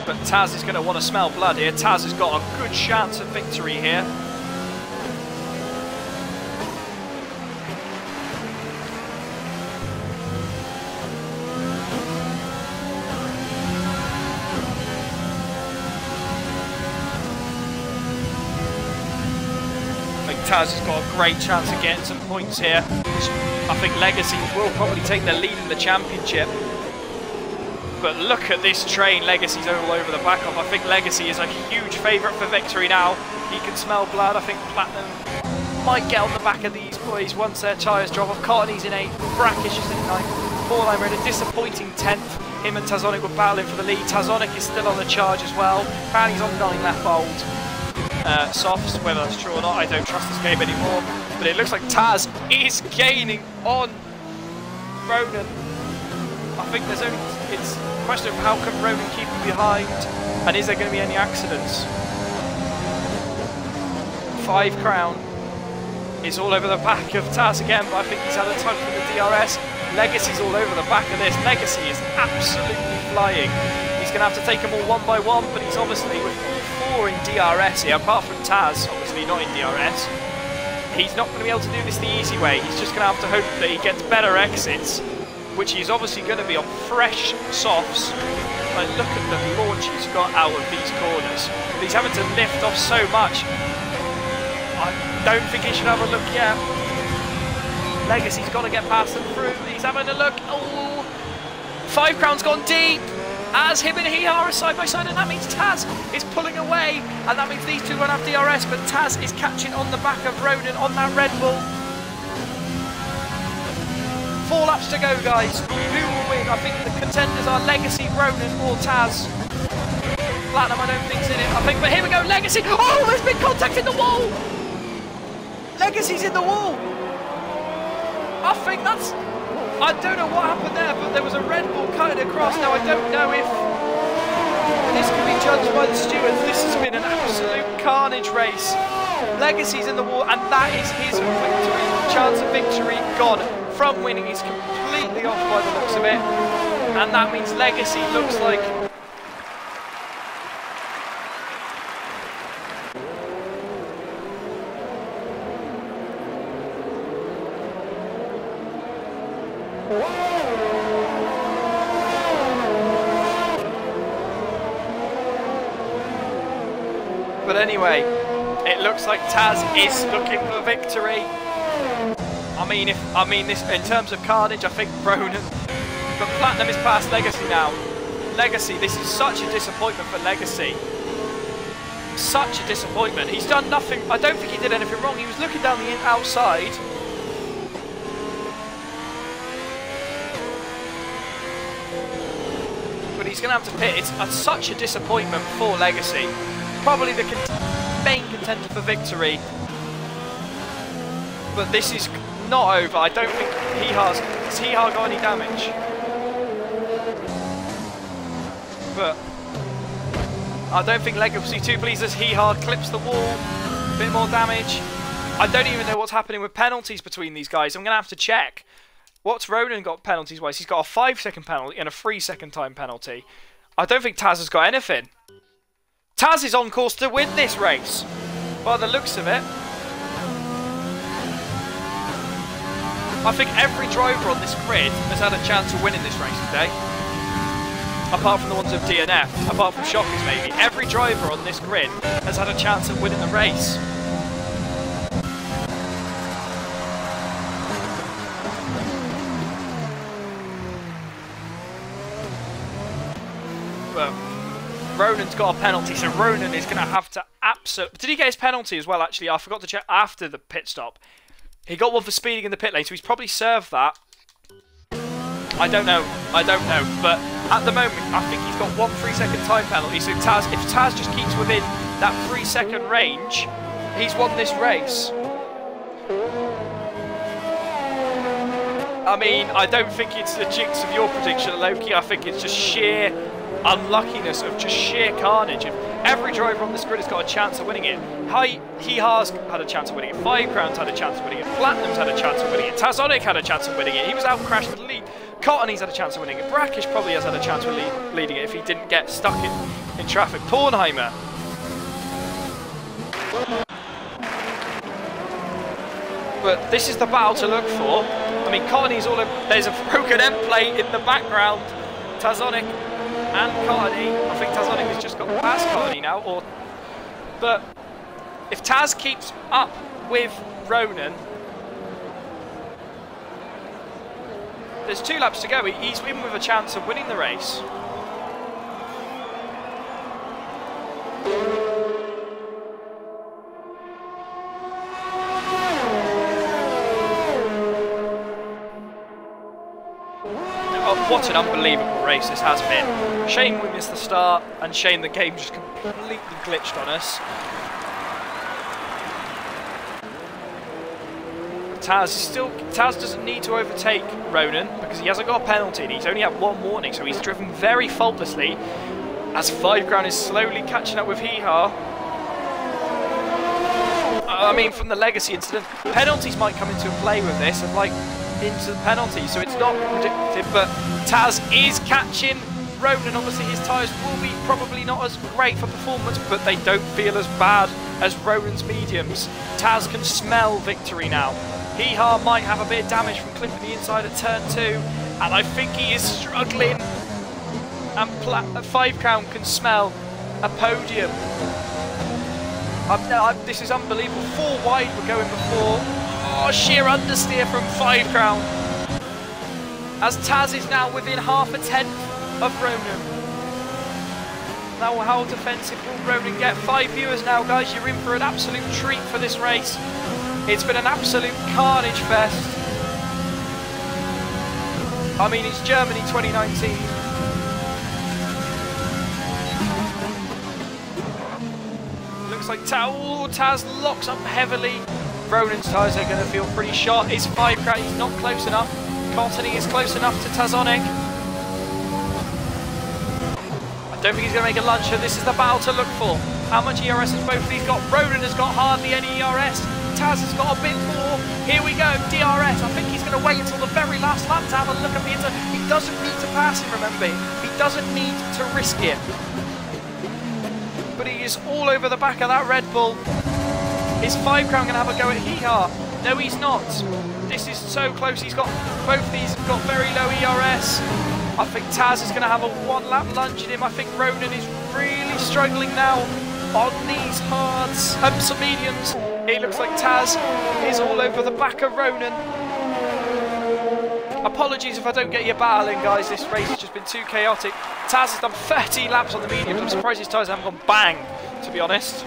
But Taz is going to want to smell blood here. Taz has got a good chance of victory here. Taz has got a great chance of getting some points here. I think Legacy will probably take the lead in the championship. But look at this train Legacy's all over the back of. I think Legacy is a huge favourite for victory now. He can smell blood. I think Platinum might get on the back of these boys once their tyres drop off. Courtney's in 8th, Brackish is in 9th, Bornheimer in a disappointing 10th. Him and Tazonic were battling for the lead. Tazonic is still on the charge as well. Crowley's on 9 left bold. Softs, whether that's true or not, I don't trust this game anymore. But it looks like Taz is gaining on Ronan. I think it's a question of how can Ronan keep him behind, and is there going to be any accidents? 5 Crown is all over the back of Taz again, but I think he's had a tug from the DRS. Legacy's all over the back of this. Legacy is absolutely flying. He's going to have to take them all one by one, but he's obviously with 4 in DRS here, apart from Taz, obviously not in DRS. He's not going to be able to do this the easy way. He's just going to have to hope that he gets better exits, which he's obviously going to be on fresh softs. Like, look at the launch he's got out of these corners. But he's having to lift off so much. I don't think he should have a look yet. Legacy's got to get past them through. He's having a look. Oh, 5 Crown's gone deep. As him and Hee are side by side, and that means Taz is pulling away, and that means these two won't have DRS, but Taz is catching on the back of Ronan on that Red Bull. 4 laps to go, guys. Who will win? I think the contenders are Legacy, Ronan, or Taz. Platinum, I don't think's in it. I think, but here we go, Legacy. Oh, there's been contact in the wall. Legacy's in the wall. I think that's... I don't know what happened there, but there was a Red Bull cutting across. Now, I don't know if this can be judged by the stewards. This has been an absolute carnage race. Legacy's in the wall, and that is his victory. Chance of victory gone. From winning, he's completely off by the looks of it. And that means Legacy looks like... But anyway, it looks like Taz is looking for victory. I mean this in terms of carnage, I think Ronan, but Platinum is past Legacy now. Legacy, this is such a disappointment for Legacy. Such a disappointment. He's done nothing. I don't think he did anything wrong. He was looking down the outside. But he's going to have to pit. It's such a disappointment for Legacy. Probably the main contender for victory. But this is not over. I don't think has Hee got any damage. But I don't think Legacy too pleased as Hee clips the wall. A bit more damage. I don't even know what's happening with penalties between these guys. I'm going to have to check. What's Ronan got penalties wise? He's got a 5-second penalty and a 3-second time penalty. I don't think Taz has got anything. Taz is on course to win this race, by the looks of it. I think every driver on this grid has had a chance of winning this race today. Apart from the ones of DNF, apart from Shockers maybe. Every driver on this grid has had a chance of winning the race. Well, Ronan's got a penalty, so Ronan is going to have to absolutely... Did he get his penalty as well, actually? I forgot to check after the pit stop. He got one for speeding in the pit lane, so he's probably served that. I don't know, but at the moment, I think he's got one 3-second time penalty, so if Taz just keeps within that 3-second range, he's won this race. I mean, I don't think it's the jinx of your prediction, Loki. I think it's just sheer unluckiness of just sheer carnage. Every driver on this grid has got a chance of winning it. Hee has had a chance of winning it. 5 Crowns had a chance of winning it. Platinum's had a chance of winning it. Tazonic had a chance of winning it. He was out crashed to the lead. Cottony's had a chance of winning it. Brackish probably has had a chance of leading it if he didn't get stuck in traffic. Bornheimer. But this is the battle to look for. I mean, Cottony's all over. There's a broken end plate in the background. Tazonic and Cottony. I think Tazonic has just got past Cottony now. But if Taz keeps up with Ronan. There's 2 laps to go. He's in with a chance of winning the race. What an unbelievable race this has been. Shame we missed the start, and shame the game just completely glitched on us. Taz doesn't need to overtake Ronan because he hasn't got a penalty and he's only had 1 warning, so he's driven very faultlessly as Five Crown is slowly catching up with Hee Haw. I mean, from the legacy incident, penalties might come into play with this, and like into the penalty, so it's not predictive, but Taz is catching Ronan. Obviously his tyres will be probably not as great for performance, but they don't feel as bad as Ronan's mediums. Taz can smell victory now. Hee Haw might have a bit of damage from clipping the inside at turn 2, and I think he is struggling, and Five Crown can smell a podium. This is unbelievable. 4 wide were going before. Oh, sheer understeer from Five Crown. As Taz is now within half a tenth of Ronan. Now how defensive will Ronan get? 5 viewers now, guys. You're in for an absolute treat for this race. It's been an absolute carnage fest. I mean, it's Germany 2019. Looks like Taz locks up heavily. Ronan's tyres are going to feel pretty shot. Is Five Crown? He's not close enough. Contini is close enough to Tazonic. I don't think he's going to make a lunch, and this is the battle to look for. How much ERS has both of these got? Ronan has got hardly any ERS. Taz has got a bit more. Here we go, DRS. I think he's going to wait until the very last lap to have a look at the inside. He doesn't need to pass him, remember. He doesn't need to risk it. But he is all over the back of that Red Bull. Is Five Crown going to have a go at Hee Haw? No, he's not. This is so close. He's got both these have got very low ERS. I think Taz is going to have a 1-lap lunge in him. I think Ronan is really struggling now on these hards, some mediums. It looks like Taz is all over the back of Ronan. Apologies if I don't get your battle in, guys. This race has just been too chaotic. Taz has done 30 laps on the mediums. I'm surprised his tyres haven't gone bang, to be honest.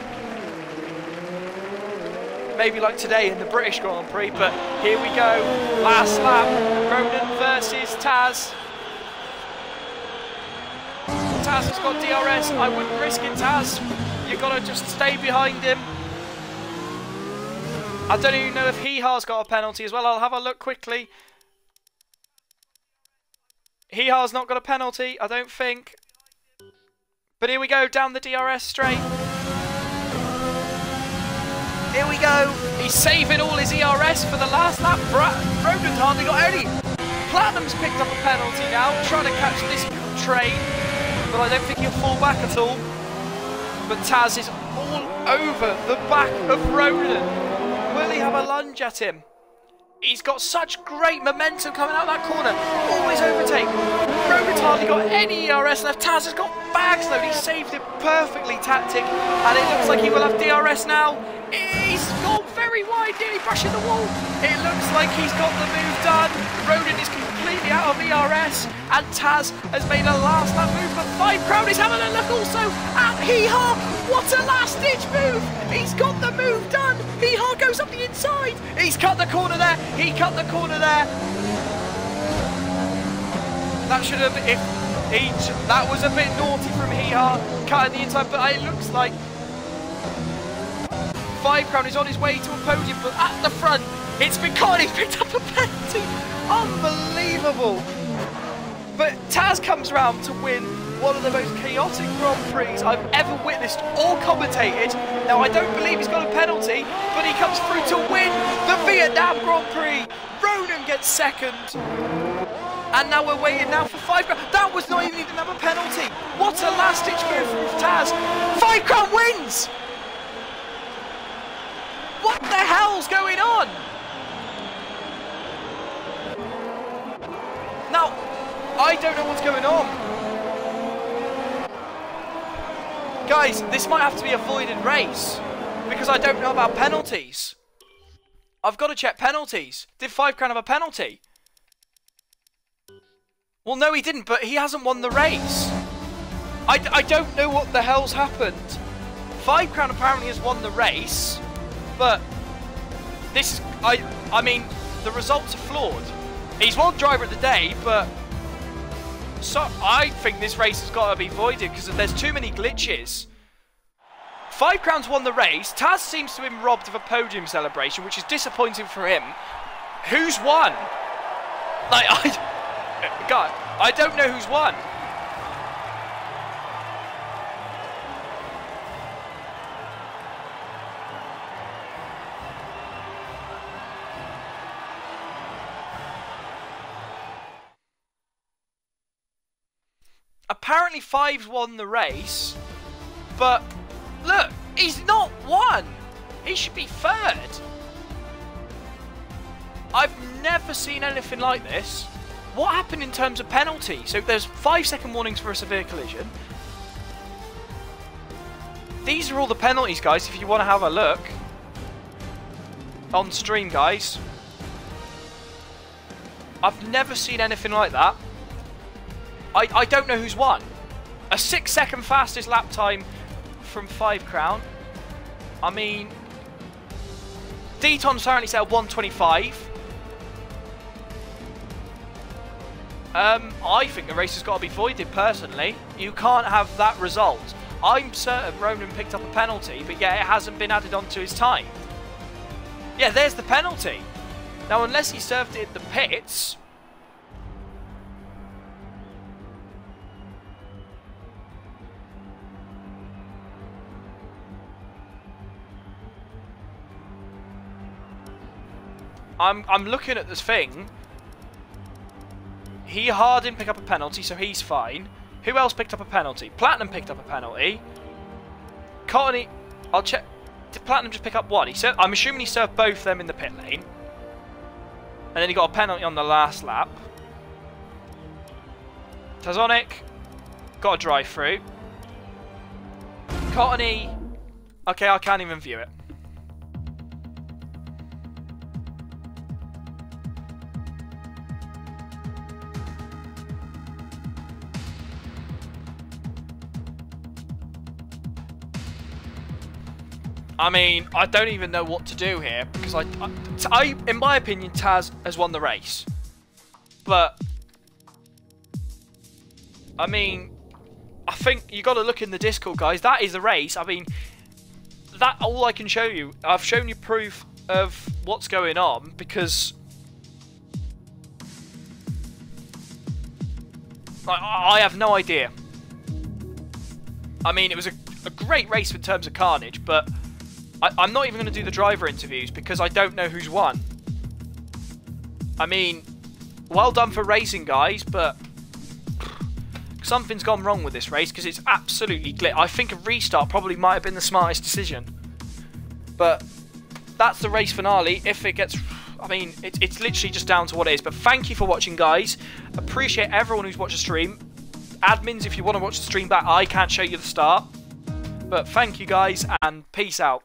Maybe like today in the British Grand Prix, but here we go. Last lap, Ronan versus Taz. Taz has got DRS. I wouldn't risk it, Taz. You've got to just stay behind him. I don't even know if Hee Haw's got a penalty as well. I'll have a look quickly. Hee Haw's not got a penalty, I don't think. But here we go, down the DRS straight. Here we go. He's saving all his ERS for the last lap. Ronan's hardly got any. Platinum's picked up a penalty now, trying to catch this train. But I don't think he'll fall back at all. But Taz is all over the back of Ronan. Will he have a lunge at him? He's got such great momentum coming out that corner. Always overtake. Ronan's hardly got any ERS left. Taz has got bags though. He saved it perfectly, Tactic. And it looks like he will have DRS now. He's gone very wide, nearly brushing the wall. It looks like he's got the move done. Ronan is completely out of ERS. And Taz has made a last lap move. But Five Crown is having a look also at Hee Haw. What a last ditch move. He's got the move done. Hee Haw goes up the inside. He's cut the corner there. He cut the corner there. That should have been, that was a bit naughty from Hee Haw, cutting the inside, but it looks like Five Crown is on his way to a podium, but at the front, it's been caught. He's picked up a penalty. Unbelievable. But Taz comes round to win one of the most chaotic Grand Prix I've ever witnessed or commentated. Now, I don't believe he's got a penalty, but he comes through to win the Vietnam Grand Prix. Ronan gets second. And now we're waiting now for Five Crown. That was not even have a penalty. What a last-ditch move from Taz. Five Crown wins! What the hell's going on? Now, I don't know what's going on. Guys, this might have to be a voided race because I don't know about penalties. I've got to check penalties. Did 5 Crown have a penalty? Well, no, he didn't, but he hasn't won the race. I don't know what the hell's happened. 5 Crown apparently has won the race, but this is... I mean, the results are flawed. He's won driver of the day, but... So, I think this race has got to be voided because there's too many glitches. 5 Crown's won the race. Taz seems to have been robbed of a podium celebration, which is disappointing for him. Who's won? Like, God, I don't know who's won. Apparently 5's won the race, but look, he's not won. He should be 3rd. I've never seen anything like this. What happened in terms of penalty? So there's 5-second warnings for a severe collision. These are all the penalties, guys, if you want to have a look. On stream, guys. I've never seen anything like that. I don't know who's won. A 6-second fastest lap time from 5 Crown. I mean, Deton's apparently said 125. I think the race has got to be voided, personally. You can't have that result. I'm certain Ronan picked up a penalty, but yeah, it hasn't been added onto his time. Yeah, there's the penalty. Now, unless he served it at the pits... I'm looking at this thing. Hard didn't pick up a penalty, so he's fine. Who else picked up a penalty? Platinum picked up a penalty. Courtney, I'll check. Did Platinum just pick up one? I'm assuming he served both them in the pit lane. And then he got a penalty on the last lap. Tazonic got a drive through. Courtney. Okay, I can't even view it. I mean, I don't even know what to do here because in my opinion, Taz has won the race. But I mean, I think you got to look in the Discord, guys. That is a race. I mean, that all I can show you. I've shown you proof of what's going on because I have no idea. I mean, it was a great race in terms of carnage, but I'm not even going to do the driver interviews because I don't know who's won. I mean, well done for racing, guys, but something's gone wrong with this race because it's absolutely glitch. I think a restart probably might have been the smartest decision. But that's the race finale. If it gets... I mean, it's literally just down to what it is. But thank you for watching, guys. Appreciate everyone who's watched the stream. Admins, if you want to watch the stream back, I can't show you the start. But thank you, guys, and peace out.